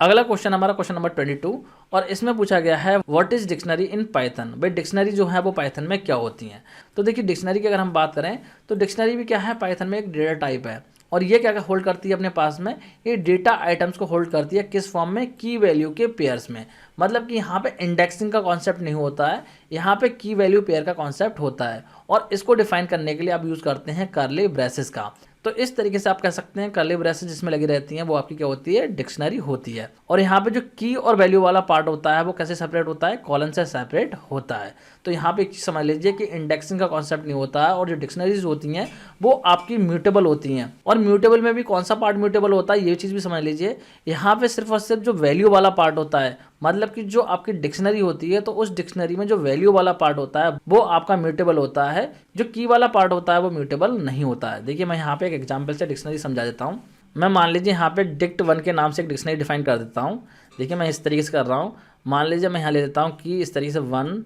अगला क्वेश्चन हमारा क्वेश्चन नंबर 22, और इसमें पूछा गया है what is dictionary in Python. भाई डिक्शनरी जो है वो पाइथन में क्या होती हैं। तो देखिए डिक्शनरी की अगर हम बात करें तो डिक्शनरी भी क्या है, पाइथन में एक डेटा टाइप है, और ये क्या होल्ड करती है अपने पास में, ये डेटा आइटम्स को होल्ड करती है। किस फॉर्म में, की वैल्यू के पेयर्स में। मतलब कि यहाँ पे इंडेक्सिंग का कॉन्सेप्ट नहीं होता है, यहाँ पे की वैल्यू पेयर का कॉन्सेप्ट होता है, और इसको डिफाइन करने के लिए आप यूज़ करते हैं कर्ली ब्रेसेस का। तो इस तरीके से आप कह सकते हैं कर्ली ब्रेसेस जिसमें लगी रहती हैं वो आपकी क्या होती है, डिक्शनरी होती है। और यहाँ पे जो की और वैल्यू वाला पार्ट होता है वो कैसे सेपरेट होता है, कॉलन से सेपरेट होता है। तो यहाँ पे एक चीज़ समझ लीजिए कि इंडेक्सिंग का कॉन्सेप्ट नहीं होता है, और जो डिक्शनरीज होती हैं वो आपकी म्यूटेबल होती हैं। और म्यूटेबल में भी कौन सा पार्ट म्यूटेबल होता है ये चीज़ भी समझ लीजिए। यहाँ पे सिर्फ और सिर्फ जो वैल्यू वाला पार्ट होता है, मतलब कि जो आपकी डिक्शनरी होती है तो उस डिक्शनरी में जो वैल्यू वाला पार्ट होता है वो आपका म्यूटेबल होता है, जो की वाला पार्ट होता है वो म्यूटेबल नहीं होता है। देखिए मैं यहाँ पे एक एग्जांपल से डिक्शनरी समझा देता हूँ। मैं मान लीजिए यहाँ पे डिक्ट 1 के नाम से एक डिक्शनरी डिफाइन कर देता हूँ। देखिए मैं इस तरीके से कर रहा हूँ, मान लीजिए मैं यहाँ ले लेता हूँ कि इस तरीके से 1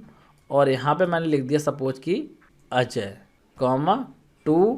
और यहाँ पे मैंने लिख दिया सपोज कि अजय कॉमा 2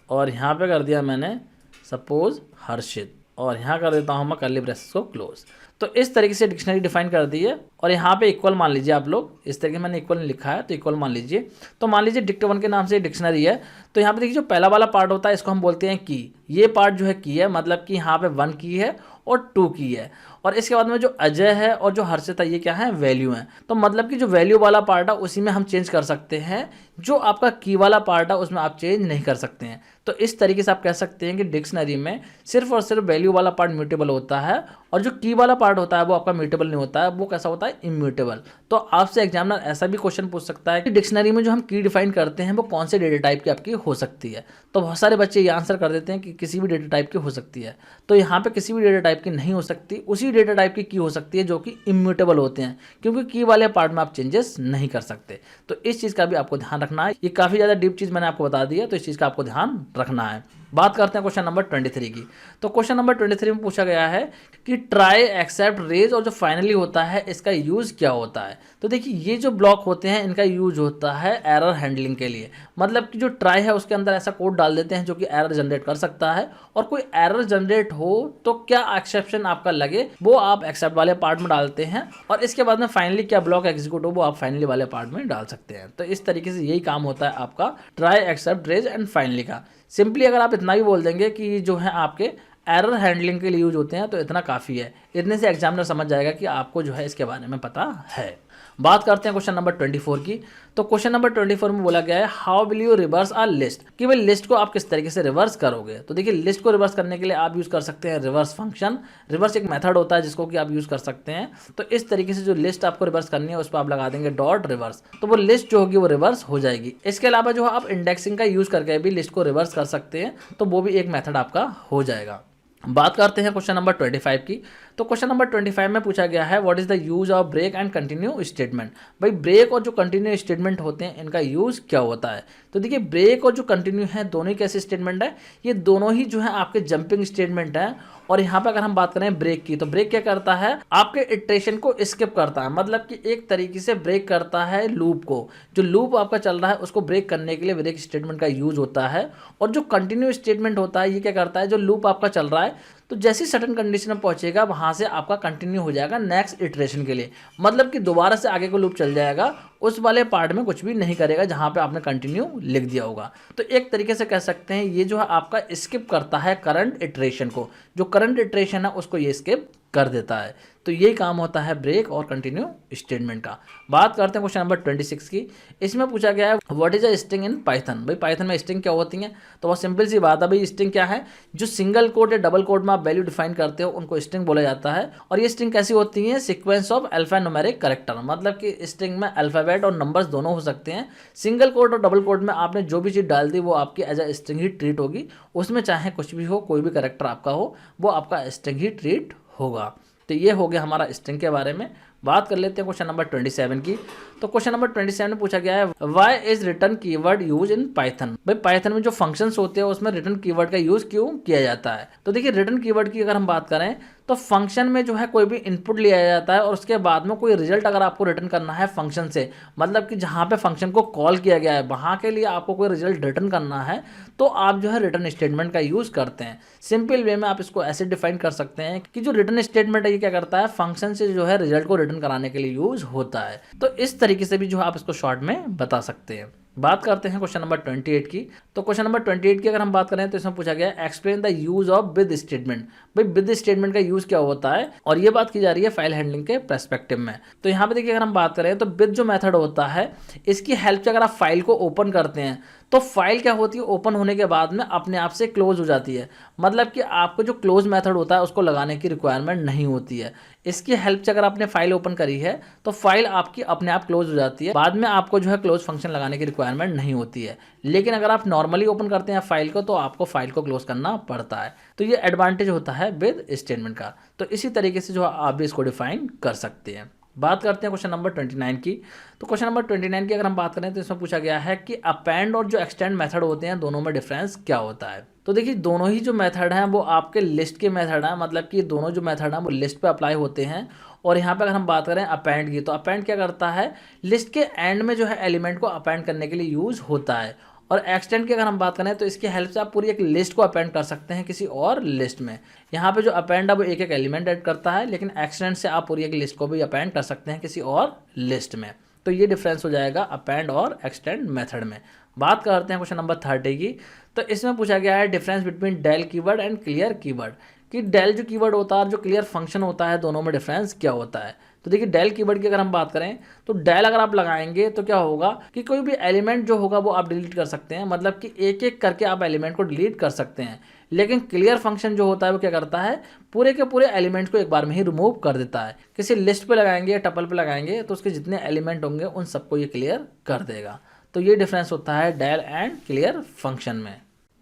और यहाँ पे कर दिया मैंने सपोज हर्षित और यहाँ कर देता हूँ मैं कर्ली ब्रेसेस को क्लोज। तो इस तरीके से डिक्शनरी डिफाइन कर दी है और यहाँ पे इक्वल मान लीजिए आप लोग, इस तरीके मैंने इक्वल लिखा है तो इक्वल मान लीजिए। तो मान लीजिए डिक्ट1 के नाम से डिक्शनरी है, तो यहाँ पे देखिए जो पहला वाला पार्ट होता है इसको हम बोलते हैं की। ये पार्ट जो है की है, मतलब कि यहाँ पे 1 की है और 2 की है, और इसके बाद में जो अजय है और जो हर्षित है ये क्या है, वैल्यू है। तो मतलब कि जो वैल्यू वाला पार्ट है उसी में हम चेंज कर सकते हैं, जो आपका की वाला पार्ट है उसमें आप चेंज नहीं कर सकते हैं। तो इस तरीके से आप कह सकते हैं कि डिक्शनरी में सिर्फ और सिर्फ वैल्यू वाला पार्ट म्यूटेबल होता है और जो की वाला पार्ट होता है वो आपका म्यूटेबल नहीं होता है, वो कैसा होता है, इम्यूटेबल। तो आपसे एग्जामिनर ऐसा भी क्वेश्चन पूछ सकता है कि डिक्शनरी में जो हम की डिफाइन करते हैं वो कौन से डेटा टाइप की आपकी हो सकती है। तो बहुत सारे बच्चे ये आंसर कर देते हैं कि किसी भी डेटा टाइप की हो सकती है। तो यहाँ पे किसी भी डेटा टाइप की नहीं हो सकती, उसी डेटा टाइप की हो सकती है जो कि इम्यूटेबल होते हैं, क्योंकि की वाले पार्ट में आप चेंजेस नहीं कर सकते। तो इस चीज़ का भी आपको ध्यान रखना है। ये काफ़ी ज़्यादा डीप चीज़ मैंने आपको बता दी है, तो इस चीज़ का आपको ध्यान रखना है। बात करते हैं क्वेश्चन नंबर 23 की। तो क्वेश्चन नंबर 23 में पूछा गया है कि ट्राई, एक्सेप्ट, रेज और जो फाइनली होता है इसका यूज़ क्या होता है। तो देखिए ये जो ब्लॉक होते हैं इनका यूज होता है एरर हैंडलिंग के लिए। मतलब कि जो ट्राई है उसके अंदर ऐसा कोड डाल देते हैं जो कि एरर जनरेट कर सकता है, और कोई एरर जनरेट हो तो क्या एक्सेप्शन आपका लगे वो आप एक्सेप्ट वाले पार्ट में डालते हैं, और इसके बाद में फाइनली क्या ब्लॉक एग्जीक्यूट हो वो आप फाइनली वाले पार्ट में डाल सकते हैं। तो इस तरीके से यही काम होता है आपका try, except, raise and finally का। सिंपली अगर आप इतना भी बोल देंगे कि जो है आपके एरर हैंडलिंग के लिए यूज होते हैं तो इतना काफ़ी है। इतने से एग्जामिनर समझ जाएगा कि आपको जो है इसके बारे में पता है। बात करते हैं क्वेश्चन नंबर 24 की। तो क्वेश्चन नंबर 24 में बोला गया है how will you reverse a list, कि भाई लिस्ट को आप किस तरीके से रिवर्स करोगे। तो देखिए लिस्ट को रिवर्स करने के लिए आप यूज कर सकते हैं रिवर्स फंक्शन। रिवर्स एक मेथड होता है जिसको कि आप यूज कर सकते हैं। तो इस तरीके से जो लिस्ट आपको रिवर्स करनी है उस पर आप लगा देंगे डॉट रिवर्स, तो वो लिस्ट जो होगी वो रिवर्स हो जाएगी। इसके अलावा जो आप इंडेक्सिंग का यूज करके भी लिस्ट को रिवर्स कर सकते हैं, तो वो भी एक मेथड आपका हो जाएगा। बात करते हैं क्वेश्चन नंबर 25 की। तो क्वेश्चन नंबर 25 में पूछा गया है what is the use of break and continue statement. भाई ब्रेक और जो कंटिन्यू स्टेटमेंट होते हैं इनका यूज क्या होता है। तो देखिए ब्रेक और जो कंटिन्यू है दोनों ही कैसे स्टेटमेंट है, ये दोनों ही जो है आपके जंपिंग स्टेटमेंट है। और यहाँ पे अगर हम बात करें ब्रेक की, तो ब्रेक क्या करता है, आपके इटरेशन को स्किप करता है। मतलब कि एक तरीके से ब्रेक करता है लूप को, जो लूप आपका चल रहा है उसको ब्रेक करने के लिए ब्रेक स्टेटमेंट का यूज होता है। और जो कंटिन्यू स्टेटमेंट होता है ये क्या करता है, जो लूप आपका चल रहा है तो जैसी सर्टेन कंडीशन में पहुंचेगा वहां से आपका कंटिन्यू हो जाएगा नेक्स्ट इटरेशन के लिए। मतलब कि दोबारा से आगे को लूप चल जाएगा, उस वाले पार्ट में कुछ भी नहीं करेगा जहां पे आपने कंटिन्यू लिख दिया होगा। तो एक तरीके से कह सकते हैं ये जो है आपका स्किप करता है करंट इटरेशन को, जो करंट इटरेशन है उसको ये स्किप कर देता है। तो यही काम होता है ब्रेक और कंटिन्यू स्टेटमेंट का। बात करते हैं क्वेश्चन नंबर 26 की। इसमें पूछा गया है what is a string in Python. भाई पाइथन में स्ट्रिंग क्या होती है, तो बहुत सिंपल सी बात है। भाई स्ट्रिंग क्या है, जो सिंगल कोड या डबल कोड में आप वैल्यू डिफाइन करते हो उनको स्ट्रिंग बोला जाता है। और ये स्ट्रिंग कैसी होती है, sequence of alpha numeric character. मतलब कि स्ट्रिंग में अल्फाबेट और नंबर्स दोनों हो सकते हैं। सिंगल कोड और डबल कोड में आपने जो भी चीज़ डाल दी वो आपकी एज अ स्ट्रिंग ही ट्रीट होगी। उसमें चाहे कुछ भी हो, कोई भी कैरेक्टर आपका हो, वो आपका स्ट्रिंग ही ट्रीट होगा। तो ये हो गया हमारा स्ट्रिंग के बारे में। बात कर लेते हैं क्वेश्चन नंबर 27 की। तो क्वेश्चन नंबर 27 में पूछा गया है why is return keyword use in Python. भाई पाइथन में जो फंक्शंस होते हैं उसमें रिटर्न कीवर्ड का यूज क्यों किया जाता है। तो देखिए रिटर्न कीवर्ड की अगर हम बात करें तो फंक्शन में जो है कोई भी इनपुट लिया जाता है और उसके बाद में कोई रिजल्ट अगर आपको रिटर्न करना है फंक्शन से, मतलब कि जहाँ पे फंक्शन को कॉल किया गया है वहाँ के लिए आपको कोई रिजल्ट रिटर्न करना है, तो आप जो है रिटर्न स्टेटमेंट का यूज़ करते हैं। सिंपल वे में आप इसको ऐसे डिफाइन कर सकते हैं कि जो रिटर्न स्टेटमेंट है ये क्या करता है, फंक्शन से जो है रिजल्ट को रिटर्न कराने के लिए यूज होता है। तो इस तरीके से भी जो आप इसको शॉर्ट में बता सकते हैं। बात करते हैं क्वेश्चन नंबर 28 की। तो क्वेश्चन नंबर 28 की अगर हम बात करें तो इसमें पूछा गया है explain the use of with statement. भाई विद स्टेटमेंट का यूज क्या होता है, और ये बात की जा रही है फाइल हैंडलिंग के पर्सपेक्टिव में। तो यहाँ पे देखिए अगर हम बात करें तो विद जो मेथड होता है इसकी हेल्प से अगर आप फाइल को ओपन करते हैं तो फाइल क्या होती है, ओपन होने के बाद में अपने आप से क्लोज हो जाती है। मतलब कि आपको जो क्लोज मेथड होता है उसको लगाने की रिक्वायरमेंट नहीं होती है। इसकी हेल्प से अगर आपने फाइल ओपन करी है तो फाइल आपकी अपने आप क्लोज हो जाती है, बाद में आपको जो है क्लोज फंक्शन लगाने की रिक्वायरमेंट नहीं होती है। लेकिन अगर आप नॉर्मली ओपन करते हैं फाइल को तो आपको फाइल को क्लोज करना पड़ता है। तो ये एडवांटेज होता है विद स्टेटमेंट का। तो इसी तरीके से जो आप भी इसको डिफाइन कर सकते हैं। बात करते हैं क्वेश्चन नंबर 29 की। तो क्वेश्चन नंबर 29 की अगर हम बात करें तो इसमें पूछा गया है कि अपेंड और जो एक्सटेंड मेथड होते हैं दोनों में डिफरेंस क्या होता है। तो देखिए दोनों ही जो मेथड हैं वो आपके लिस्ट के मेथड हैं। मतलब कि दोनों जो मेथड हैं वो लिस्ट पे अप्लाई होते हैं और यहाँ पे अगर हम बात करें अपेंड की, तो अपेंड क्या करता है, लिस्ट के एंड में जो है एलिमेंट को अपेंड करने के लिए यूज होता है। और एक्सटेंड की अगर हम बात करें तो इसकी हेल्प से आप पूरी एक लिस्ट को अपेंड कर सकते हैं किसी और लिस्ट में। यहाँ पे जो अपेंड है वो एक एक एलिमेंट ऐड करता है, लेकिन एक्सटेंड से आप पूरी एक लिस्ट को भी अपेंड कर सकते हैं किसी और लिस्ट में। तो ये डिफरेंस हो जाएगा अपेंड और एक्सटेंड मेथड में। बात करते हैं क्वेश्चन नंबर 30 की। तो इसमें पूछा गया है difference between del keyword and clear keyword, कि डेल जो कीवर्ड होता है और जो क्लियर फंक्शन होता है दोनों में डिफरेंस क्या होता है। तो देखिए डेल कीवर्ड की अगर हम बात करें तो डेल अगर आप लगाएंगे तो क्या होगा कि कोई भी एलिमेंट जो होगा वो आप डिलीट कर सकते हैं, मतलब कि एक एक करके आप एलिमेंट को डिलीट कर सकते हैं। लेकिन क्लियर फंक्शन जो होता है वो क्या करता है, पूरे के पूरे एलिमेंट्स को एक बार में ही रिमूव कर देता है। किसी लिस्ट पे लगाएंगे या टपल पे लगाएंगे तो उसके जितने एलिमेंट होंगे उन सबको ये क्लियर कर देगा। तो ये डिफरेंस होता है डेल एंड क्लियर फंक्शन में।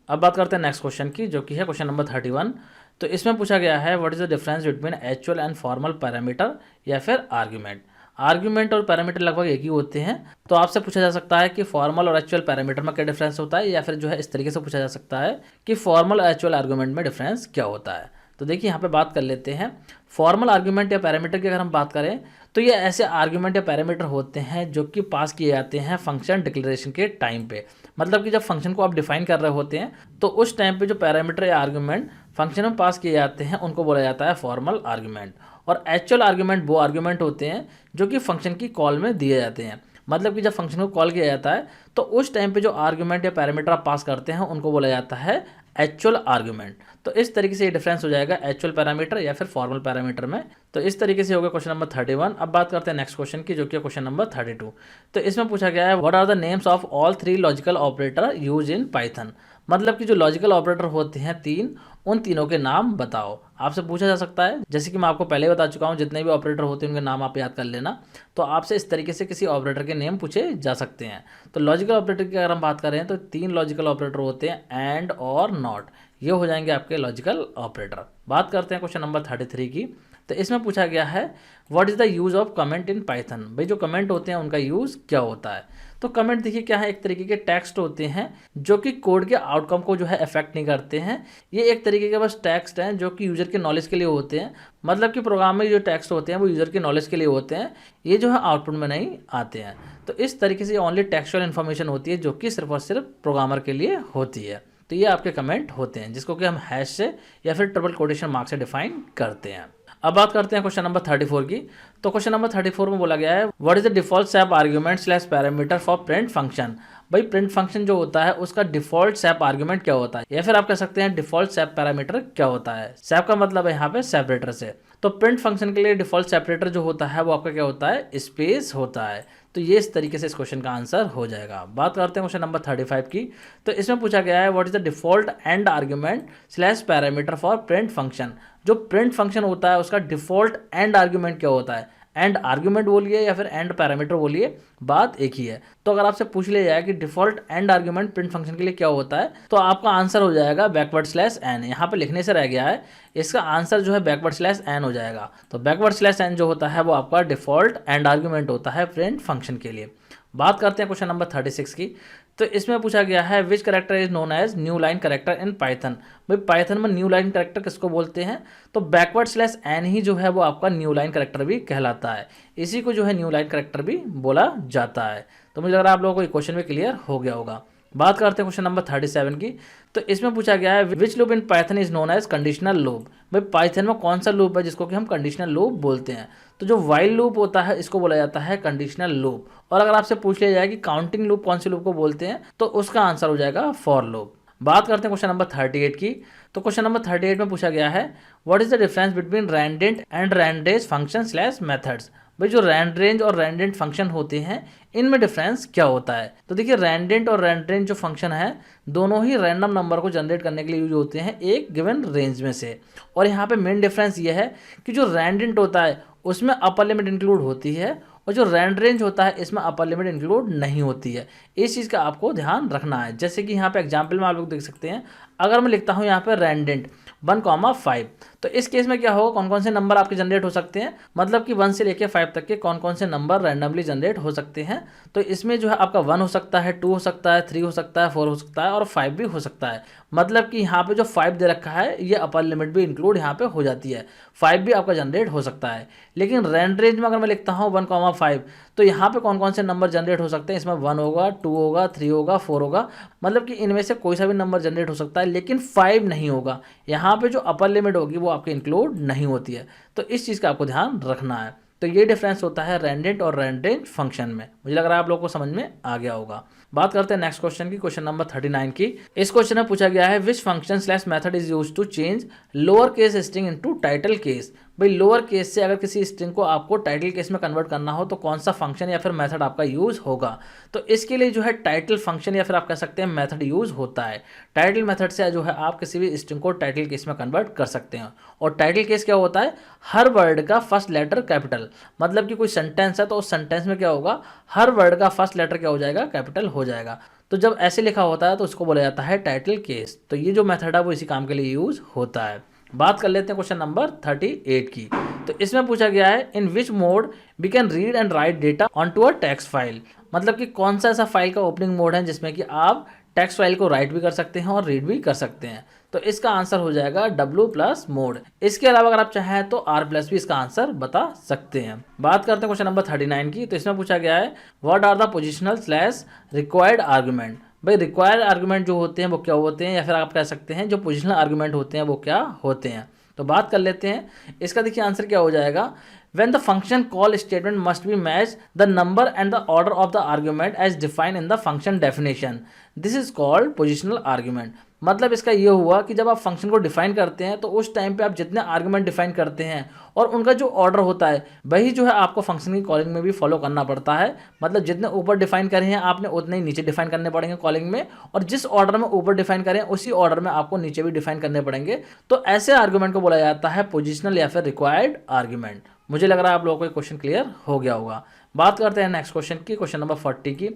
अब बात करते हैं नेक्स्ट क्वेश्चन की, जो कि है क्वेश्चन नंबर 31। तो इसमें पूछा गया है what is the difference between actual and formal parameter या फिर आर्ग्यूमेंट। आर्ग्यूमेंट और पैरामीटर लगभग एक ही होते हैं, तो आपसे पूछा जा सकता है कि फॉर्मल और एक्चुअल पैरामीटर में क्या डिफरेंस होता है, या फिर जो है इस तरीके से पूछा जा सकता है कि फॉर्मल और एक्चुअल आर्ग्यूमेंट में डिफरेंस क्या होता है। तो देखिए यहाँ पे बात कर लेते हैं फॉर्मल आर्ग्यूमेंट या पैरामीटर की। अगर हम बात करें तो ये ऐसे आर्ग्यूमेंट या पैरामीटर होते हैं जो कि पास किए जाते हैं फंक्शन डिक्लेरेशन के टाइम पे। मतलब कि जब फंक्शन को आप डिफाइन कर रहे होते हैं तो उस टाइम पे जो पैरामीटर या आर्ग्यूमेंट फंक्शन में पास किए जाते हैं उनको बोला जाता है फॉर्मल आर्ग्यूमेंट। और एक्चुअल आर्ग्यूमेंट वो आर्ग्यूमेंट होते हैं जो कि फंक्शन की कॉल में दिए जाते हैं। मतलब कि जब फंक्शन को कॉल किया जाता है तो उस टाइम पे जो आर्ग्यूमेंट या पैरामीटर आप पास करते हैं उनको बोला जाता है एक्चुअल आर्ग्यूमेंट। तो इस तरीके से ये डिफरेंस हो जाएगा एक्चुअल पैरामीटर या फिर फॉर्मल पैरामीटर में। तो इस तरीके से हो गया क्वेश्चन नंबर 31। अब बात करते हैं नेक्स्ट क्वेश्चन की, जो कि क्वेश्चन नंबर 32। तो इसमें पूछा गया है what are the names of all 3 logical operator use in Python. मतलब कि जो लॉजिकल ऑपरेटर होते हैं 3, उन तीनों के नाम बताओ। आपसे पूछा जा सकता है, जैसे कि मैं आपको पहले बता चुका हूँ, जितने भी ऑपरेटर होते हैं उनके नाम आप याद कर लेना। तो आपसे इस तरीके से किसी ऑपरेटर के नेम पूछे जा सकते हैं। तो लॉजिकल ऑपरेटर की अगर हम बात करें तो 3 लॉजिकल ऑपरेटर होते हैं, एंड और नॉट। ये हो जाएंगे आपके लॉजिकल ऑपरेटर। बात करते हैं क्वेश्चन नंबर 33 की। तो इसमें पूछा गया है what is the use of comment in Python. भाई जो कमेंट होते हैं उनका यूज़ क्या होता है। तो कमेंट देखिए क्या है, एक तरीके के टेक्स्ट होते हैं जो कि कोड के आउटकम को जो है अफेक्ट नहीं करते हैं। ये एक तरीके के बस टेक्स्ट हैं जो कि यूज़र के नॉलेज के लिए होते हैं। मतलब कि प्रोग्राम में जो टेक्स्ट होते हैं वो यूज़र के नॉलेज के लिए होते हैं, ये जो है आउटपुट में नहीं आते हैं। तो इस तरीके से ओनली टेक्सचुअल इन्फॉर्मेशन होती है जो कि सिर्फ और सिर्फ प्रोग्रामर के लिए होती है। तो ये आपके कमेंट होते हैं जिसको कि हम हैश से या फिर ट्रिपल कोटेशन मार्क से डिफाइन करते हैं। अब बात करते हैं क्वेश्चन नंबर 34 की। तो क्वेश्चन नंबर 34 में बोला गया है what is the default SAP argument slash parameter for print function. भाई प्रिंट फंक्शन जो होता है उसका डिफॉल्ट सैप आर्ग्यूमेंट क्या होता है, या फिर आप कह सकते हैं डिफॉल्ट सैप पैरामीटर क्या होता है। सैप का मतलब है यहाँ पे सेपरेटर से। तो प्रिंट फंक्शन के लिए डिफॉल्ट सेपरेटर जो होता है वो आपका क्या होता है, स्पेस होता है। तो ये इस तरीके से इस क्वेश्चन का आंसर हो जाएगा। बात करते हैं क्वेश्चन नंबर 35 की। तो इसमें पूछा गया है what is the default and argument slash parameter for print function. जो प्रिंट फंक्शन होता है उसका डिफॉल्ट एंड आर्ग्यूमेंट क्या होता है। एंड आर्ग्यूमेंट बोलिए या फिर एंड पैरामीटर बोलिए, बात एक ही है। तो अगर आपसे पूछ लिया जाए कि default and argument print function के लिए क्या होता है, तो आपका आंसर हो जाएगा बैकवर्ड स्लैश एन। यहाँ पे लिखने से रह गया है, इसका आंसर जो है बैकवर्ड स्लैश एन हो जाएगा। तो बैकवर्ड स्लैश एन जो होता है वो आपका डिफॉल्ट एंड आर्ग्यूमेंट होता है प्रिंट फंक्शन के लिए। बात करते हैं क्वेश्चन नंबर 36 की। तो इसमें पूछा गया है which character is known as new line character in Python. भाई पाइथन में न्यू लाइन करेक्टर किसको बोलते हैं, तो बैकवर्ड स्लैश एन ही जो है वो आपका न्यू लाइन करेक्टर भी कहलाता है। इसी को जो है न्यू लाइन करेक्टर भी बोला जाता है। तो मुझे लग रहा है आप लोगों को ये क्वेश्चन भी क्लियर हो गया होगा। बात करते हैं क्वेश्चन नंबर 37 की। तो इसमें पूछा गया है which loop in Python is known as conditional loop. भाई पाइथन में कौन सा लूप है जिसको कि हम कंडीशनल लूप बोलते हैं। तो जो वाइल लूप होता है इसको बोला जाता है कंडीशनल लूप। और अगर आपसे पूछ लिया जाए कि काउंटिंग लूप कौन से लूप को बोलते हैं, तो उसका आंसर हो जाएगा फॉर लूप। बात करते हैं क्वेश्चन नंबर 38 की। तो क्वेश्चन नंबर 38 में पूछा गया है what is the difference between randint and randrange function slash methods. भाई जो रैंड रेंज और रैंडेंट फंक्शन होते हैं इनमें डिफरेंस क्या होता है। तो देखिए रैंडेंट और रैंड रेंज जो फंक्शन है दोनों ही रैंडम नंबर को जनरेट करने के लिए यूज होते हैं एक गिवन रेंज में से। और यहाँ पे मेन डिफरेंस ये है कि जो रैंडेंट होता है उसमें अपर लिमिट इंक्लूड होती है, और जो रैंड रेंज होता है इसमें अपर लिमिट इंक्लूड नहीं होती है। इस चीज़ का आपको ध्यान रखना है। जैसे कि यहाँ पे एग्जांपल में आप लोग देख सकते हैं, अगर मैं लिखता हूँ यहाँ पे रैंडेंट 1,5। तो इस केस में क्या होगा, कौन कौन से नंबर आपके जनरेट हो सकते हैं, मतलब कि 1 से लेके 5 तक के कौन कौन से नंबर रैंडमली जनरेट हो सकते हैं। तो इसमें जो है आपका 1 हो सकता है, 2 हो सकता है, 3 हो सकता है, 4 हो सकता है और 5 भी हो सकता है। मतलब कि यहाँ पे जो 5 दे रखा है ये अपर लिमिट भी इंक्लूड यहाँ पे हो जाती है, 5 भी आपका जनरेट हो सकता है। लेकिन रैंड रेंज में अगर मैं लिखता हूँ 1,5, तो यहाँ पे कौन कौन से नंबर जनरेट हो सकते हैं, इसमें 1 होगा, 2 होगा, 3 होगा, 4 होगा, मतलब कि इनमें से कोई सा भी नंबर जनरेट हो सकता है, लेकिन 5 नहीं होगा। यहाँ पे जो अपर लिमिट होगी वो आपके इंक्लूड नहीं होती है। तो इस चीज़ का आपको ध्यान रखना है। तो ये डिफरेंस होता है रैंडेंट और रैंड रेंज फंक्शन में। मुझे लग रहा है आप लोगों को समझ में आ गया होगा। बात करते हैं नेक्स्ट क्वेश्चन की, क्वेश्चन नंबर 39 की। इस क्वेश्चन में पूछा गया है which function slash method is use to change lower case string into title case. भाई लोअर केस से अगर किसी स्ट्रिंग को आपको टाइटल केस में कन्वर्ट करना हो तो कौन सा फंक्शन या फिर मेथड आपका यूज होगा। तो इसके लिए जो है टाइटल फंक्शन या फिर आप कह सकते हैं मेथड यूज होता है। टाइटल मेथड से जो है आप किसी भी स्ट्रिंग को टाइटल केस में कन्वर्ट कर सकते हैं। और टाइटल केस क्या होता है, हर वर्ड का फर्स्ट लेटर कैपिटल, मतलब कि कोई सेंटेंस है तो उस सेंटेंस में क्या होगा, हर वर्ड का फर्स्ट लेटर क्या हो जाएगा, कैपिटल हो जाएगा। तो जब ऐसे लिखा होता है तो उसको बोला जाता है टाइटल केस। तो ये जो मेथड है वो इसी काम के लिए यूज होता है। बात कर लेते हैं क्वेश्चन नंबर 38 की। तो इसमें पूछा गया है in which mode we can read and write data on to a text file. मतलब कि कौन सा ऐसा फाइल का ओपनिंग मोड है जिसमें कि आप टेक्स्ट फाइल को राइट भी कर सकते हैं और रीड भी कर सकते हैं। तो इसका आंसर हो जाएगा W+ मोड। इसके अलावा अगर आप चाहें तो R+ भी इसका आंसर बता सकते हैं। बात करते हैं क्वेश्चन नंबर 39 की। तो इसमें पूछा गया है what are the positional slash required argument. भाई रिक्वायर्ड आर्गूमेंट जो होते हैं वो क्या होते हैं, या फिर आप कह सकते हैं जो पोजिशनल आर्गूमेंट होते हैं वो क्या होते हैं। तो बात कर लेते हैं इसका। देखिए आंसर क्या हो जाएगा, when the function call statement must be match the number and the order of the argument as defined in the function definition, this is called positional argument। मतलब इसका ये हुआ कि जब आप फंक्शन को डिफाइन करते हैं तो उस टाइम पे आप जितने आर्गुमेंट डिफाइन करते हैं और उनका जो ऑर्डर होता है वही जो है आपको फंक्शन की कॉलिंग में भी फॉलो करना पड़ता है। मतलब जितने ऊपर डिफाइन करे हैं आपने उतने ही नीचे डिफाइन करने पड़ेंगे कॉलिंग में, और जिस ऑर्डर में ऊपर डिफाइन करें उसी ऑर्डर में आपको नीचे भी डिफाइन करने पड़ेंगे। तो ऐसे आर्गुमेंट को बोला जाता है पोजिशनल या फिर रिक्वायर्ड आर्गुमेंट। मुझे लग रहा है आप लोगों को क्वेश्चन क्लियर हो गया होगा। बात करते हैं नेक्स्ट क्वेश्चन की, क्वेश्चन नंबर 40 की।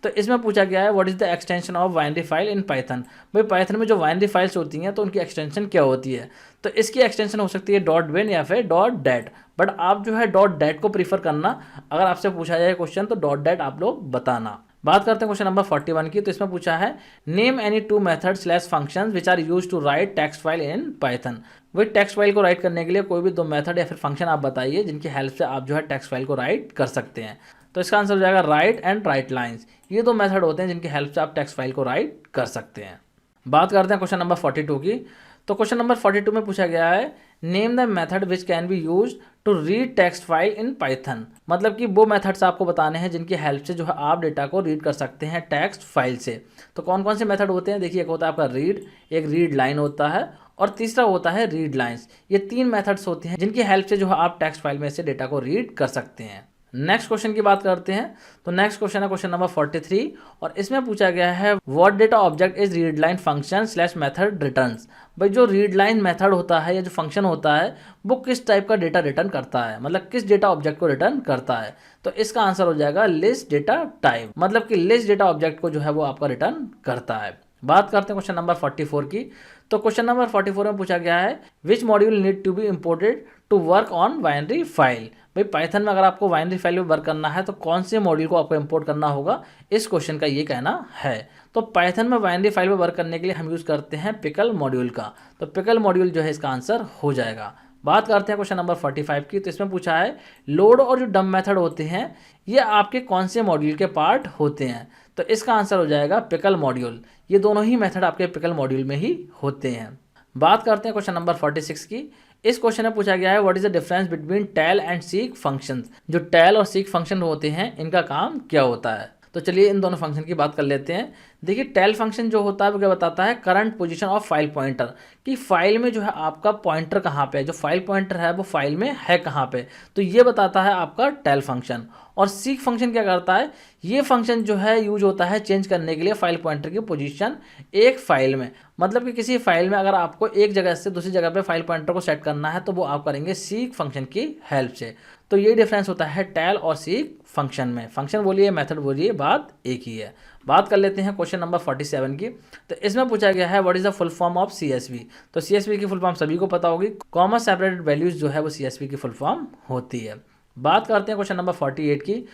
तो इसमें पूछा गया है what is the extension of binary file in Python. भाई पाइथन में जो बाइनरी फाइल्स होती हैं तो उनकी एक्सटेंशन क्या होती है। तो इसकी एक्सटेंशन हो सकती है .bin या फिर .dat, बट आप जो है .dat को प्रीफर करना। अगर आपसे पूछा जाए क्वेश्चन तो .dat आप लोग बताना। बात करते हैं क्वेश्चन नंबर 41 की। तो इसमें पूछा है name any 2 method slash functions which are use to write text file in Python. वही टेक्स्ट फाइल को राइट करने के लिए कोई भी 2 मेथड या फिर फंक्शन आप बताइए जिनकी हेल्प से आप जो है टेक्स्ट फाइल को राइट कर सकते हैं। तो इसका आंसर हो जाएगा राइट एंड राइट लाइन्स। ये 2 मेथड होते हैं जिनकी हेल्प से आप टेक्स्ट फाइल को राइट कर सकते हैं। बात करते हैं क्वेश्चन नंबर 42 की। तो क्वेश्चन नंबर 42 में पूछा गया है name the method which can be use to read text file in Python. मतलब कि वो मेथड्स आपको बताने हैं जिनकी हेल्प से जो है आप डेटा को रीड कर सकते हैं टेक्स्ट फाइल से। तो कौन कौन से मेथड होते हैं, देखिए एक होता है आपका रीड, एक रीड लाइन होता है और तीसरा होता है रीड लाइन्स। ये 3 मेथड्स होते हैं जिनकी हेल्प से जो है आप टेक्स्ट फाइल में से डेटा को रीड कर सकते हैं। नेक्स्ट क्वेश्चन की बात करते हैं। तो नेक्स्ट क्वेश्चन है क्वेश्चन नंबर 43 और इसमें पूछा गया है what data object is read line function slash method returns. भाई जो रीड लाइन मेथड होता है या जो फंक्शन होता है वो किस टाइप का डेटा रिटर्न करता है, मतलब किस डेटा ऑब्जेक्ट को रिटर्न करता है। तो इसका आंसर हो जाएगा लिस्ट डेटा टाइप, मतलब कि लिस्ट डेटा ऑब्जेक्ट को जो है वो आपका रिटर्न करता है। बात करते हैं क्वेश्चन नंबर 44 की। तो क्वेश्चन नंबर 44 में पूछा गया है which module need to be imported to work on binary file. भाई पाइथन में अगर आपको बाइनरी फाइल में वर्क करना है तो कौन से मॉड्यूल को आपको इंपोर्ट करना होगा, इस क्वेश्चन का ये कहना है। तो पाइथन में बाइनरी फाइल में वर्क करने के लिए हम यूज़ करते हैं पिकल मॉड्यूल का। तो पिकल मॉड्यूल जो है इसका आंसर हो जाएगा। बात करते हैं क्वेश्चन नंबर 45 की। तो इसमें पूछा है लोड और जो डंप मेथड होते हैं ये आपके कौन से मॉड्यूल के पार्ट होते हैं। तो इसका आंसर हो जाएगा पिकल मॉड्यूल। ये दोनों ही मेथड आपके पिकल मॉड्यूल में ही होते हैं। बात करते हैं क्वेश्चन नंबर 46 की। इस क्वेश्चन में पूछा गया है what is the difference between tell and seek functions. जो टेल और सीक फंक्शन होते हैं इनका काम क्या होता है। तो चलिए इन दोनों फंक्शन की बात कर लेते हैं। देखिए टेल फंक्शन जो होता है वो क्या बताता है current position of file pointer, कि फाइल में जो है आपका पॉइंटर कहाँ पे है, जो फाइल पॉइंटर है वो फाइल में है कहाँ पे, तो ये बताता है आपका टेल फंक्शन। और सीक फंक्शन क्या करता है, ये फंक्शन जो है यूज होता है चेंज करने के लिए फाइल पॉइंटर की पोजीशन एक फाइल में। मतलब कि किसी फाइल में अगर आपको एक जगह से दूसरी जगह पे फाइल पॉइंटर को सेट करना है तो वो आप करेंगे सीक फंक्शन की हेल्प से। तो ये डिफरेंस होता है टेल और सीक फंक्शन में। फंक्शन बोलिए, मेथड बोलिए, बात एक ही है। बात कर लेते हैं क्वेश्चन नंबर 47 की। तो इसमें पूछा गया है what is the full form of CSV. तो सीएसवी की फुल फॉर्म सभी को पता होगी, कॉमा सेपरेटेड वैल्यूज जो है वो सीएसवी की फुल फॉर्म होती है। बात करते हैं क्वेश्चन नंबर 48 की।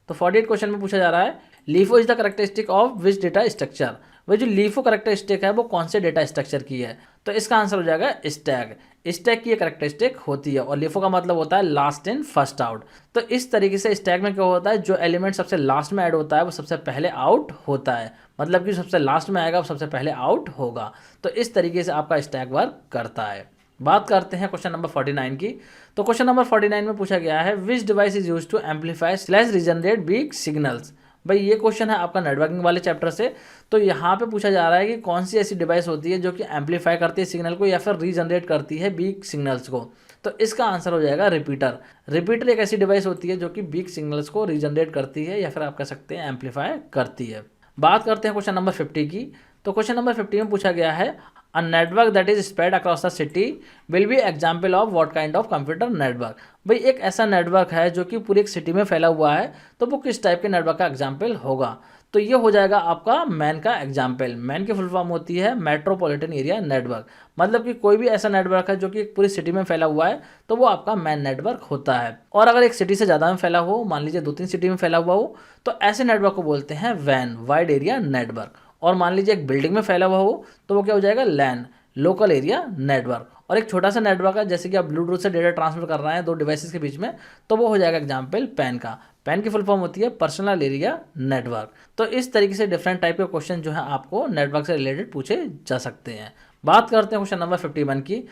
तो 48 क्वेश्चन में पूछा जा रहा है LIFO is the characteristic of which data structure. वही जो लीफो करेक्टरिस्टिक है वो कौन से डेटा स्ट्रक्चर की है। तो इसका आंसर हो जाएगा स्टैक। स्टैक की ये करेक्टरिस्टिक होती है और लिफो का मतलब होता है लास्ट इन फर्स्ट आउट। तो इस तरीके से स्टैक में क्या होता है, जो एलिमेंट सबसे लास्ट में ऐड होता है वो सबसे पहले आउट होता है, मतलब कि सबसे लास्ट में आएगा वो सबसे पहले आउट होगा। तो इस तरीके से आपका स्टैक वर्क करता है। बात करते हैं क्वेश्चन नंबर 49 की। तो क्वेश्चन नंबर 49 में पूछा गया है which device is used to amplify slash regenerate big signals. भाई ये क्वेश्चन है आपका नेटवर्किंग वाले चैप्टर से। तो यहाँ पे पूछा जा रहा है कि कौन सी ऐसी डिवाइस होती है जो कि एम्पलीफाई करती है सिग्नल को या फिर रीजनरेट करती है बिग सिग्नल्स को। तो इसका आंसर हो जाएगा रिपीटर। रिपीटर एक ऐसी डिवाइस होती है जो कि बिग सिग्नल्स को रीजनरेट करती है या फिर आप कह सकते हैं एम्पलीफाई करती है। बात करते हैं क्वेश्चन नंबर 50 की। तो क्वेश्चन नंबर 50 में पूछा गया है a network that is spread across the city will be example of what kind of computer network. भाई एक ऐसा नेटवर्क है जो कि पूरी एक सिटी में फैला हुआ है, तो वो किस टाइप के नेटवर्क का एग्जाम्पल होगा। तो ये हो जाएगा आपका मैन का एग्जाम्पल। मैन की फुल फॉर्म होती है मेट्रोपॉलिटन एरिया नेटवर्क, मतलब कि कोई भी ऐसा नेटवर्क है जो कि एक पूरी सिटी में फैला हुआ है तो वो आपका मैन नेटवर्क होता है। और अगर एक सिटी से ज़्यादा में फैला हो, मान लीजिए 2-3 सिटी में फैला हुआ हो, तो ऐसे नेटवर्क को बोलते हैं वैन, वाइड एरिया नेटवर्क। और मान लीजिए एक बिल्डिंग में फैला हुआ हो तो वो क्या हो जाएगा लैन, लोकल एरिया नेटवर्क। और एक छोटा सा नेटवर्क है जैसे कि आप ब्लूटूथ से डेटा ट्रांसफर कर रहे हैं दो डिवाइसेस के बीच में, तो वो हो जाएगा एग्जाम्पल पैन का। पैन की फुल फॉर्म होती है पर्सनल एरिया नेटवर्क। तो इस तरीके से डिफरेंट टाइप के क्वेश्चन जो है आपको नेटवर्क से रिलेटेड पूछे जा सकते हैं। बात करते हैं क्वेश्चन नंबर 51 की।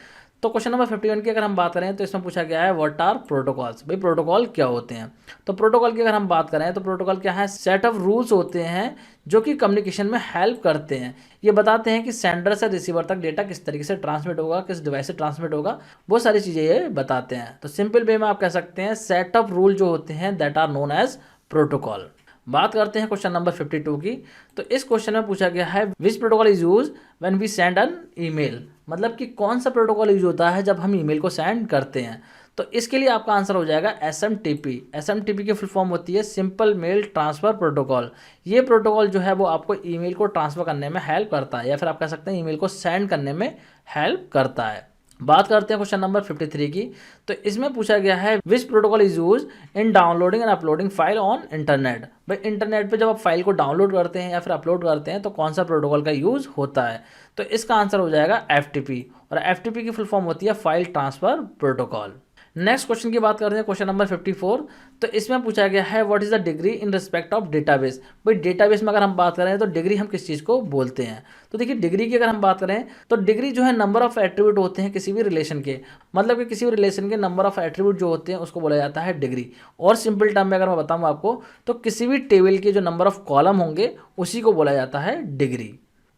तो क्वेश्चन नंबर 51 की अगर हम बात करें तो इसमें पूछा गया है व्हाट आर प्रोटोकॉल्स। भाई प्रोटोकॉल क्या होते हैं। तो प्रोटोकॉल की अगर हम बात करें तो प्रोटोकॉल क्या है, सेट ऑफ रूल्स होते हैं जो कि कम्युनिकेशन में हेल्प करते हैं। ये बताते हैं कि सेंडर से रिसीवर तक डेटा किस तरीके से ट्रांसमिट होगा, किस डिवाइस से ट्रांसमिट होगा, बहुत सारी चीज़ें ये बताते हैं। तो सिंपल वे में आप कह सकते हैं सेट ऑफ रूल जो होते हैं that are known as protocol. बात करते हैं क्वेश्चन नंबर 52 की। तो इस क्वेश्चन में पूछा गया है which protocol is use when we send an email. मतलब कि कौन सा प्रोटोकॉल यूज होता है जब हम ईमेल को सेंड करते हैं। तो इसके लिए आपका आंसर हो जाएगा SMTP। SMTP की फुल फॉर्म होती है सिंपल मेल ट्रांसफ़र प्रोटोकॉल। ये प्रोटोकॉल जो है वो आपको ईमेल को ट्रांसफ़र करने में हेल्प करता है या फिर आप कह सकते हैं ईमेल को सेंड करने में हेल्प करता है। बात करते हैं क्वेश्चन नंबर 53 की। तो इसमें पूछा गया है which protocol is use in downloading and uploading file on internet. भाई इंटरनेट पे जब आप फाइल को डाउनलोड करते हैं या फिर अपलोड करते हैं तो कौन सा प्रोटोकॉल का यूज होता है। तो इसका आंसर हो जाएगा FTP। और FTP की फुल फॉर्म होती है file transfer protocol. Next question की बात करते हैं क्वेश्चन नंबर 54। तो इसमें पूछा गया है what is the degree in respect of database. भाई डेटाबेस में अगर हम बात करें तो डिग्री हम किस चीज़ को बोलते हैं। तो देखिए डिग्री की अगर हम बात करें तो डिग्री जो है नंबर ऑफ एट्रीब्यूट होते हैं किसी भी रिलेशन के, मतलब कि किसी भी रिलेशन के नंबर ऑफ एट्रीब्यूट जो होते हैं उसको बोला जाता है डिग्री। और सिंपल टर्म में अगर मैं बताऊँ आपको तो किसी भी टेबल के जो नंबर ऑफ कॉलम होंगे उसी को बोला जाता है डिग्री।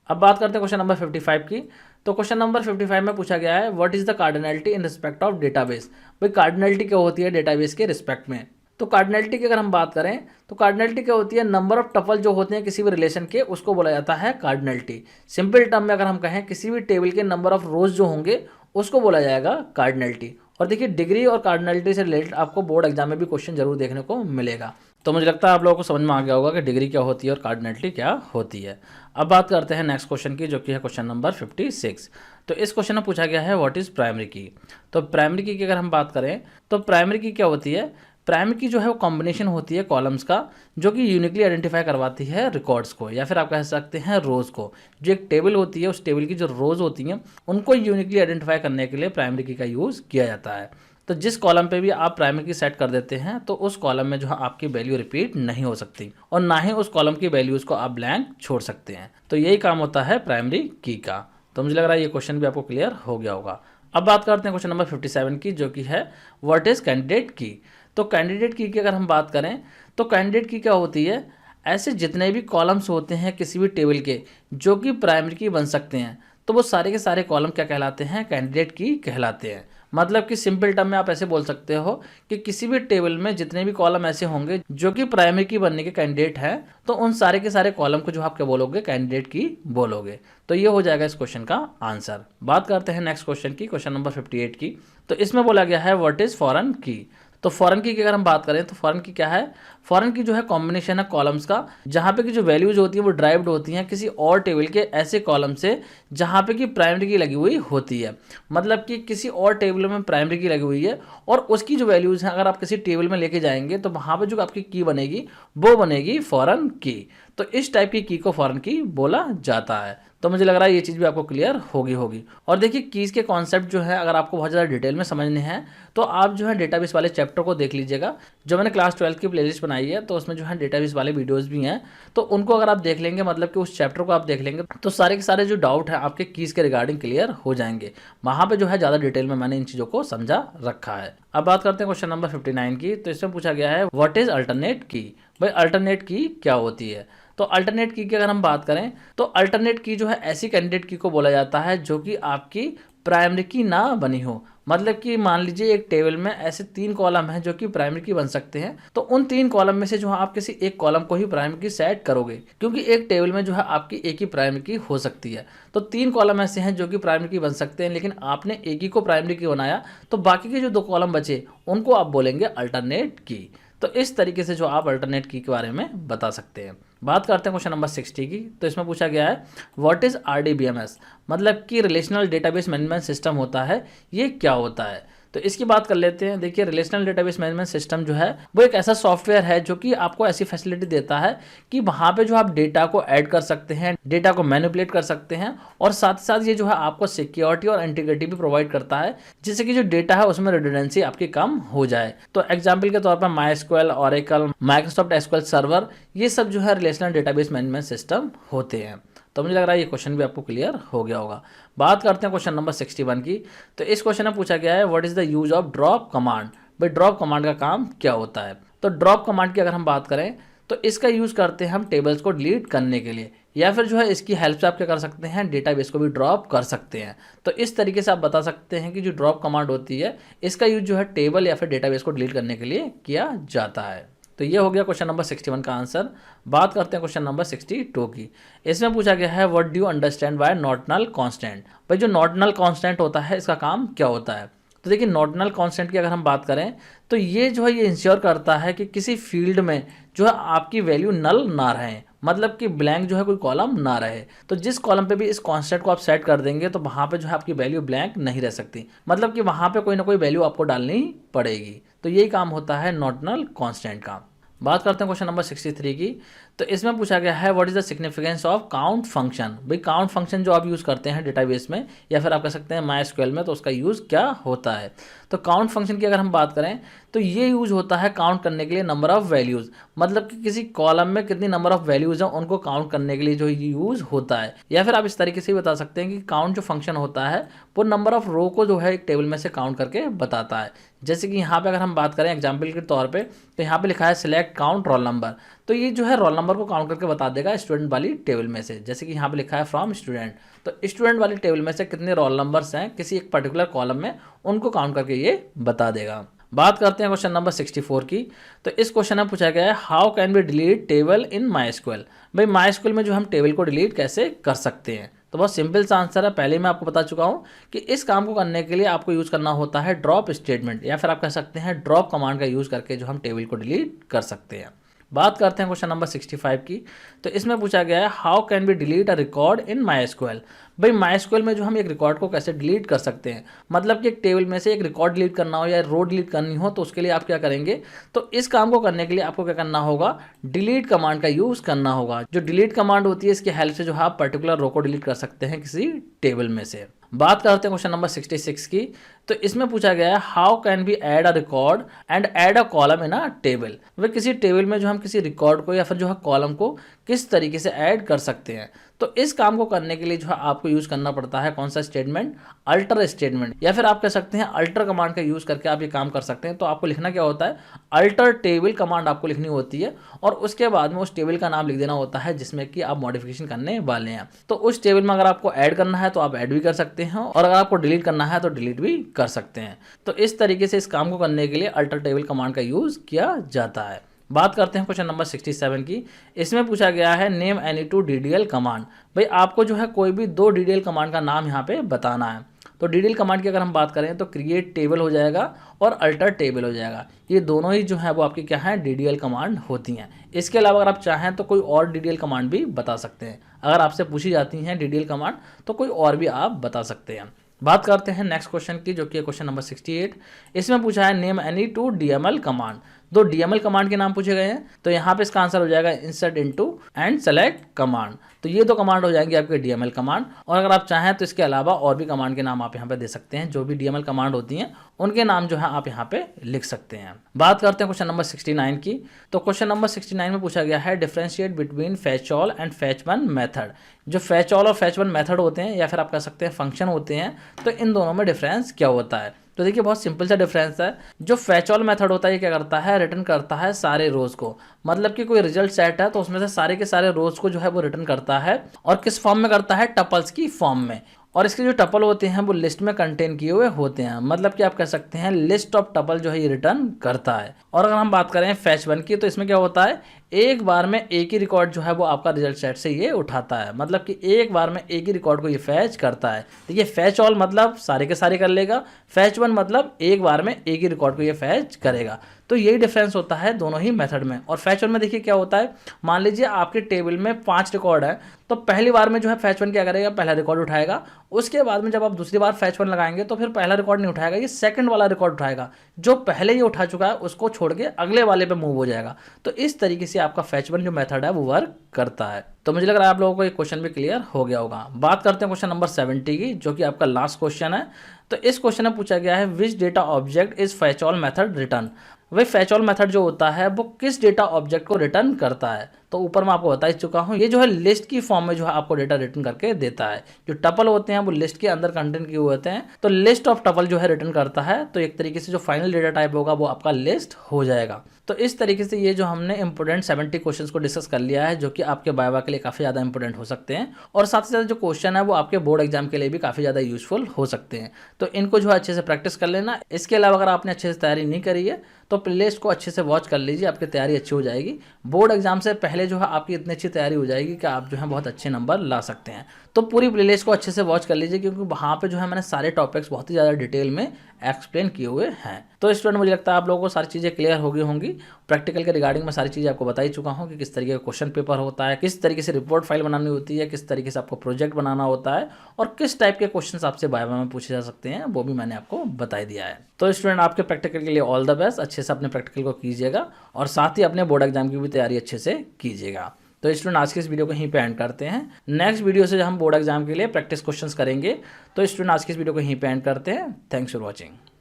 अब बात करते हैं क्वेश्चन नंबर 55 की। तो क्वेश्चन नंबर 55 में पूछा गया है what is the cardinality in respect of database. भाई कार्डिनलिटी क्या होती है डेटाबेस के रिस्पेक्ट में। तो कार्डिनलिटी की अगर हम बात करें तो कार्डिनलिटी क्या होती है, नंबर ऑफ टपल जो होते हैं किसी भी रिलेशन के उसको बोला जाता है कार्डिनलिटी। सिंपल टर्म में अगर हम कहें किसी भी टेबल के नंबर ऑफ रोज जो होंगे उसको बोला जाएगा कार्डिनलिटी। और देखिए डिग्री और कार्डिनलिटी से रिलेटेड आपको बोर्ड एग्जाम में भी क्वेश्चन जरूर देखने को मिलेगा। तो मुझे लगता है आप लोगों को समझ में आ गया होगा कि डिग्री क्या होती है और कार्डिनलिटी क्या होती है। अब बात करते हैं नेक्स्ट क्वेश्चन की, जो कि है क्वेश्चन नंबर 56। तो इस क्वेश्चन में पूछा गया है व्हाट इज़ प्राइमरी की। तो प्राइमरी की अगर हम बात करें तो प्राइमरी की क्या होती है, प्राइमरी की जो है वो कॉम्बिनेशन होती है कॉलम्स का जो कि यूनिकली आइडेंटिफाई करवाती है रिकॉर्ड्स को या फिर आप कह सकते हैं रोज़ को। जो एक टेबल होती है उस टेबल की जो रोज़ होती हैं उनको यूनिकली आइडेंटिफाई करने के लिए प्राइमरी की का यूज़ किया जाता है। तो जिस कॉलम पे भी आप प्राइमरी की सेट कर देते हैं तो उस कॉलम में जो है आपकी वैल्यू रिपीट नहीं हो सकती और ना ही उस कॉलम की वैल्यूज़ को आप ब्लैंक छोड़ सकते हैं। तो यही काम होता है प्राइमरी की का। तो मुझे लग रहा है ये क्वेश्चन भी आपको क्लियर हो गया होगा। अब बात करते हैं क्वेश्चन नंबर 57 की, जो कि है व्हाट इज़ कैंडिडेट की। तो कैंडिडेट की अगर हम बात करें तो कैंडिडेट की क्या होती है, ऐसे जितने भी कॉलम्स होते हैं किसी भी टेबल के जो कि प्राइमरी की बन सकते हैं तो वो सारे के सारे कॉलम क्या कहलाते हैं, कैंडिडेट की कहलाते हैं। मतलब कि सिंपल टर्म में आप ऐसे बोल सकते हो कि किसी भी टेबल में जितने भी कॉलम ऐसे होंगे जो कि प्राइमरी की बनने के कैंडिडेट हैं तो उन सारे के सारे कॉलम को जो आप क्या बोलोगे, कैंडिडेट की बोलोगे। तो ये हो जाएगा इस क्वेश्चन का आंसर। बात करते हैं नेक्स्ट क्वेश्चन की, क्वेश्चन नंबर 58 की। तो इसमें बोला गया है व्हाट इज फॉरेन की। तो फॉरेन की अगर हम बात करें तो फॉरेन की क्या है, फॉरेन की जो है कॉम्बिनेशन है कॉलम्स का, जहाँ पे की जो वैल्यूज होती है वो ड्राइव्ड होती हैं किसी और टेबल के ऐसे कॉलम से जहाँ पे कि प्राइमरी की लगी हुई होती है। मतलब कि किसी और टेबल में प्राइमरी की लगी हुई है और उसकी जो वैल्यूज़ हैं अगर आप किसी टेबल में लेके जाएंगे तो वहाँ पे जो आपकी की बनेगी वो बनेगी फॉरेन की। तो इस टाइप की को फॉरेन की बोला जाता है। तो मुझे लग रहा है ये चीज़ भी आपको क्लियर होगी। और देखिए कीज़ के कॉन्सेप्ट जो है अगर आपको बहुत ज़्यादा डिटेल में समझने हैं तो आप जो है डेटाबेस वाले चैप्टर को देख लीजिएगा, जो मैंने क्लास 12 की प्लेलिस्ट बनाई है तो उसमें जो है डेटाबेस वाले वीडियोस भी हैं। तो उनको अगर आप देख लेंगे, मतलब कि उस चैप्टर को आप देख लेंगे तो सारे के सारे जो डाउट हैं आपके कीज़ के रिगार्डिंग क्लियर हो जाएंगे। वहाँ पर जो है ज़्यादा डिटेल में मैंने इन चीज़ों को समझा रखा है। अब बात करते हैं क्वेश्चन नंबर 59 की। तो इसमें पूछा गया है व्हाट इज़ अल्टरनेट की। भाई अल्टरनेट की क्या होती है। तो अल्टरनेट की अगर हम बात करें तो अल्टरनेट की जो है ऐसी कैंडिडेट की को बोला जाता है जो कि आपकी प्राइमरी की ना बनी हो। मतलब कि मान लीजिए एक टेबल में ऐसे 3 कॉलम हैं जो कि प्राइमरी की बन सकते हैं, तो उन 3 कॉलम में से जो है आप किसी एक कॉलम को ही प्राइमरी की सेट करोगे, क्योंकि एक टेबल में जो है आपकी एक ही प्राइमरी की हो सकती है। तो 3 कॉलम ऐसे हैं जो कि प्राइमरी की बन सकते हैं, लेकिन आपने एक ही को प्राइमरी की बनाया तो बाकी के जो 2 कॉलम बचे उनको आप बोलेंगे अल्टरनेट की। तो इस तरीके से जो आप अल्टरनेट की के बारे में बता सकते हैं। बात करते हैं क्वेश्चन नंबर 60 की। तो इसमें पूछा गया है व्हाट इज़ RDBMS, मतलब कि रिलेशनल डेटाबेस मैनेजमेंट सिस्टम होता है, ये क्या होता है। तो इसकी बात कर लेते हैं। देखिए रिलेशनल डेटाबेस मैनेजमेंट सिस्टम जो है वो एक ऐसा सॉफ्टवेयर है जो कि आपको ऐसी फैसिलिटी देता है कि वहाँ पे जो आप डेटा को ऐड कर सकते हैं, डेटा को मैनिपुलेट कर सकते हैं, और साथ ही साथ ये जो है आपको सिक्योरिटी और इंटीग्रिटी भी प्रोवाइड करता है, जिससे कि जो डेटा है उसमें रिडंडेंसी आपकी कम हो जाए। तो एग्जाम्पल के तौर पर MySQL, Oracle, Microsoft SQL server, ये सब जो है रिलेशनल डेटाबेस मैनेजमेंट सिस्टम होते हैं। तो मुझे लग रहा है ये क्वेश्चन भी आपको क्लियर हो गया होगा। बात करते हैं क्वेश्चन नंबर 61 की। तो इस क्वेश्चन में पूछा गया है what is the use of drop command. भाई ड्रॉप कमांड का काम क्या होता है। तो ड्रॉप कमांड की अगर हम बात करें तो इसका यूज़ करते हैं हम टेबल्स को डिलीट करने के लिए, या फिर जो है इसकी हेल्प से आप क्या कर सकते हैं, डेटाबेस को भी ड्रॉप कर सकते हैं। तो इस तरीके से आप बता सकते हैं कि जो ड्रॉप कमांड होती है इसका यूज जो है टेबल या फिर डेटाबेस को डिलीट करने के लिए किया जाता है। तो ये हो गया क्वेश्चन नंबर 61 का आंसर। बात करते हैं क्वेश्चन नंबर 62 की। इसमें पूछा गया है what do you understand by ordinal constant. भाई जो नॉर्डिनल कांस्टेंट होता है इसका काम क्या होता है। तो देखिए नॉर्डिनल कांस्टेंट की अगर हम बात करें तो ये जो है ये इंश्योर करता है कि किसी फील्ड में जो है आपकी वैल्यू नल ना रहे, मतलब कि ब्लैंक जो है कोई कॉलम ना रहे। तो जिस कॉलम पे भी इस कांस्टेंट को आप सेट कर देंगे तो वहाँ पे जो है आपकी वैल्यू ब्लैंक नहीं रह सकती, मतलब कि वहाँ पे कोई ना कोई वैल्यू आपको डालनी पड़ेगी। तो यही काम होता है नॉर्डिनल कांस्टेंट का। बात करते हैं क्वेश्चन नंबर 63 की। तो इसमें पूछा गया है what is the significance of count function. भाई काउंट फंक्शन जो आप यूज़ करते हैं डेटाबेस में या फिर आप कह सकते हैं MySQL में, तो उसका यूज़ क्या होता है। तो काउंट फंक्शन की अगर हम बात करें तो ये यूज़ होता है काउंट करने के लिए नंबर ऑफ़ वैल्यूज़, मतलब कि किसी कॉलम में कितनी नंबर ऑफ़ वैल्यूज़ हैं उनको काउंट करने के लिए जो यूज़ होता है। या फिर आप इस तरीके से भी बता सकते हैं कि काउंट जो फंक्शन होता है वो नंबर ऑफ़ रो को जो है एक टेबल में से काउंट करके बताता है। जैसे कि यहाँ पे अगर हम बात करें एग्जाम्पल के तौर पे, तो यहाँ पे लिखा है सिलेक्ट काउंट रोल नंबर, तो ये जो है रोल नंबर को काउंट करके बता देगा स्टूडेंट वाली टेबल में से। जैसे कि यहाँ पे लिखा है फ्रॉम स्टूडेंट, तो स्टूडेंट वाली टेबल में से कितने रोल नंबर्स हैं किसी एक पर्टिकुलर कॉलम में, उनको काउंट करके ये बता देगा। बात करते हैं क्वेश्चन नंबर 64 की। तो इस क्वेश्चन में पूछा गया है how can B delete table in MySQL। भाई MySQL में जो हम टेबल को डिलीट कैसे कर सकते हैं। तो बहुत सिंपल सा आंसर है, पहले मैं आपको बता चुका हूँ कि इस काम को करने के लिए आपको यूज़ करना होता है ड्रॉप स्टेटमेंट, या फिर आप कह सकते हैं ड्रॉप कमांड का यूज़ करके जो हम टेबल को डिलीट कर सकते हैं। बात करते हैं क्वेश्चन नंबर 65 की। तो इसमें पूछा गया है how can B delete a record in MySQL। भाई MySQL में जो हम एक रिकॉर्ड को कैसे डिलीट कर सकते हैं, मतलब कि एक टेबल में से एक रिकॉर्ड डिलीट करना हो या रो डिलीट करनी हो, तो उसके लिए आप क्या करेंगे, तो इस काम को करने के लिए आपको क्या करना होगा, डिलीट कमांड का यूज़ करना होगा। जो डिलीट कमांड होती है इसकी हेल्प से जो है आप पर्टिकुलर रो को डिलीट कर सकते हैं किसी टेबल में से। बात करते हैं क्वेश्चन नंबर 66 की। तो इसमें पूछा गया है how can be add a record and add a column in a table. वे किसी टेबल में जो हम किसी रिकॉर्ड को या फिर जो है कॉलम को किस तरीके से ऐड कर सकते हैं। तो इस काम को करने के लिए जो है आपको यूज़ करना पड़ता है कौन सा स्टेटमेंट, अल्टर स्टेटमेंट, या फिर आप कह सकते हैं अल्टर कमांड का यूज़ करके आप ये काम कर सकते हैं। तो आपको लिखना क्या होता है, अल्टर टेबल कमांड आपको लिखनी होती है, और उसके बाद में उस टेबल का नाम लिख देना होता है जिसमें कि आप मॉडिफिकेशन करने वाले हैं। तो उस टेबल में अगर आपको ऐड करना है तो आप ऐड भी कर सकते हैं, और अगर आपको डिलीट करना है तो डिलीट भी कर सकते हैं। तो इस तरीके से इस काम को करने के लिए अल्टर टेबल कमांड का यूज़ किया जाता है। बात करते हैं क्वेश्चन नंबर 67 की। इसमें पूछा गया है name any two DDL command. भाई आपको जो है कोई भी 2 DDL कमांड का नाम यहाँ पे बताना है। तो DDL कमांड की अगर हम बात करें तो क्रिएट टेबल हो जाएगा और अल्टर टेबल हो जाएगा। ये दोनों ही जो है वो आपकी क्या है, DDL कमांड होती हैं। इसके अलावा अगर आप चाहें तो कोई और DDL कमांड भी बता सकते हैं। अगर आपसे पूछी जाती हैं DDL कमांड तो कोई और भी आप बता सकते हैं। बात करते हैं नेक्स्ट क्वेश्चन की, जो कि है क्वेश्चन नंबर 68। इसमें पूछा है name any 2 DML command. 2 DML command के नाम पूछे गए हैं, तो यहाँ पे इसका आंसर हो जाएगा insert into and select command. तो ये 2 कमांड हो जाएंगे आपके DML कमांड। और अगर आप चाहें तो इसके अलावा और भी कमांड के नाम आप यहाँ पे दे सकते हैं। जो भी DML कमांड होती हैं उनके नाम जो है आप यहाँ पे लिख सकते हैं। बात करते हैं क्वेश्चन नंबर 69 की। तो क्वेश्चन नंबर 69 में पूछा गया है differentiate between fetch all and fetch one method. जो फैच ऑल और फैच वन मेथड होते हैं या फिर आप कह सकते हैं फंक्शन होते हैं, तो इन दोनों में डिफरेंस क्या होता है। तो देखिए बहुत सिंपल सा डिफरेंस है। जो फैच ऑल मेथड होता है ये क्या करता है, रिटर्न करता है सारे रोज को। मतलब कि कोई रिजल्ट सेट है तो उसमें से सारे के सारे रोज को जो है वो रिटर्न करता है, और किस फॉर्म में करता है, टपल्स की फॉर्म में। और इसके जो टपल होते हैं वो लिस्ट में कंटेन किए हुए होते हैं। मतलब कि आप कह सकते हैं लिस्ट ऑफ टपल जो है ये रिटर्न करता है। और अगर हम बात करें फैच वन की, तो इसमें क्या होता है, एक बार में एक ही रिकॉर्ड जो है वो आपका रिजल्ट सेट से ये उठाता है। मतलब कि एक बार में एक ही रिकॉर्ड को ये फैच करता है। देखिए फैच ऑल मतलब सारे के सारे कर लेगा, फैच वन मतलब एक बार में एक ही रिकॉर्ड को ये फैच करेगा। तो यही डिफरेंस होता है दोनों ही मेथड में। और फैच वन में देखिए क्या होता है, मान लीजिए आपके टेबल में 5 रिकॉर्ड है, तो पहली बार में जो है फैच वन क्या करेगा, पहला रिकॉर्ड उठाएगा। उसके बाद में जब आप दूसरी बार फैच वन लगाएंगे तो फिर पहला रिकॉर्ड नहीं उठाएगा, ये सेकंड वाला रिकॉर्ड उठाएगा। जो पहले ही उठा चुका है उसको छोड़ के अगले वाले पे मूव हो जाएगा। तो इस तरीके से आपका फैच वन जो मेथड है वो वर्क करता है। तो मुझे लग रहा है आप लोगों को ये क्वेश्चन भी क्लियर हो गया होगा। बात करते हैं क्वेश्चन नंबर 70 की, जो कि आपका लास्ट क्वेश्चन है। तो इस क्वेश्चन में पूछा गया है which data object is fetch all method return. वही फैच ऑल मेथड जो होता है वो किस डेटा ऑब्जेक्ट को रिटर्न करता है। तो ऊपर मैं आपको बता ही चुका हूँ, ये जो है लिस्ट की फॉर्म में जो है आपको डेटा रिटर्न करके देता है। जो टपल होते हैं वो लिस्ट के अंदर कंटेंट किए हुए होते हैं, तो लिस्ट ऑफ टपल जो है रिटर्न करता है। तो एक तरीके से जो फाइनल डेटा टाइप होगा वो आपका लिस्ट हो जाएगा। तो इस तरीके से ये जो हमने इंपोर्टेंट 70 क्वेश्चंस को डिस्कस कर लिया है, जो कि आपके वाइवा के लिए काफ़ी ज़्यादा इंपोर्टेंट हो सकते हैं। और साथ ही साथ जो क्वेश्चन है वो आपके बोर्ड एग्जाम के लिए भी काफ़ी ज़्यादा यूजफुल हो सकते हैं। तो इनको जो है अच्छे से प्रैक्टिस कर लेना। इसके अलावा अगर आपने अच्छे से तैयारी नहीं करी है तो प्लेलिस्ट को अच्छे से वॉच कर लीजिए, आपकी तैयारी अच्छी हो जाएगी। बोर्ड एग्जाम से पहले जो है आपकी इतनी अच्छी तैयारी हो जाएगी कि आप जो है बहुत अच्छे नंबर ला सकते हैं। तो पूरी प्लेलिस्ट को अच्छे से वॉच कर लीजिए, क्योंकि वहाँ पे जो है मैंने सारे टॉपिक्स बहुत ही ज़्यादा डिटेल में एक्सप्लेन किए हुए हैं। तो स्टूडेंट मुझे लगता है आप लोगों को सारी चीज़ें क्लियर हो गई होंगी। प्रैक्टिकल के रिगार्डिंग मैं सारी चीज़ें आपको बता ही चुका हूँ कि किस तरीके का क्वेश्चन पेपर होता है, किस तरीके से रिपोर्ट फाइल बनानी होती है, किस तरीके से आपको प्रोजेक्ट बनाना होता है, और किस टाइप के क्वेश्चन आपसे वाइवा में पूछे जा सकते हैं, वो भी मैंने आपको बता दिया है। तो स्टूडेंट आपके प्रैक्टिकल के लिए ऑल द बेस्ट। अच्छे से अपने प्रैक्टिकल को कीजिएगा और साथ ही अपने बोर्ड एग्जाम की भी तैयारी अच्छे से कीजिएगा। तो स्टूडेंट आज के इस वीडियो को यहीं पे एंड करते हैं। नेक्स्ट वीडियो से हम बोर्ड एग्जाम के लिए प्रैक्टिस क्वेश्चंस करेंगे। तो स्टूडेंट आज के इस वीडियो को यहीं पे एंड करते हैं। Thanks for watching.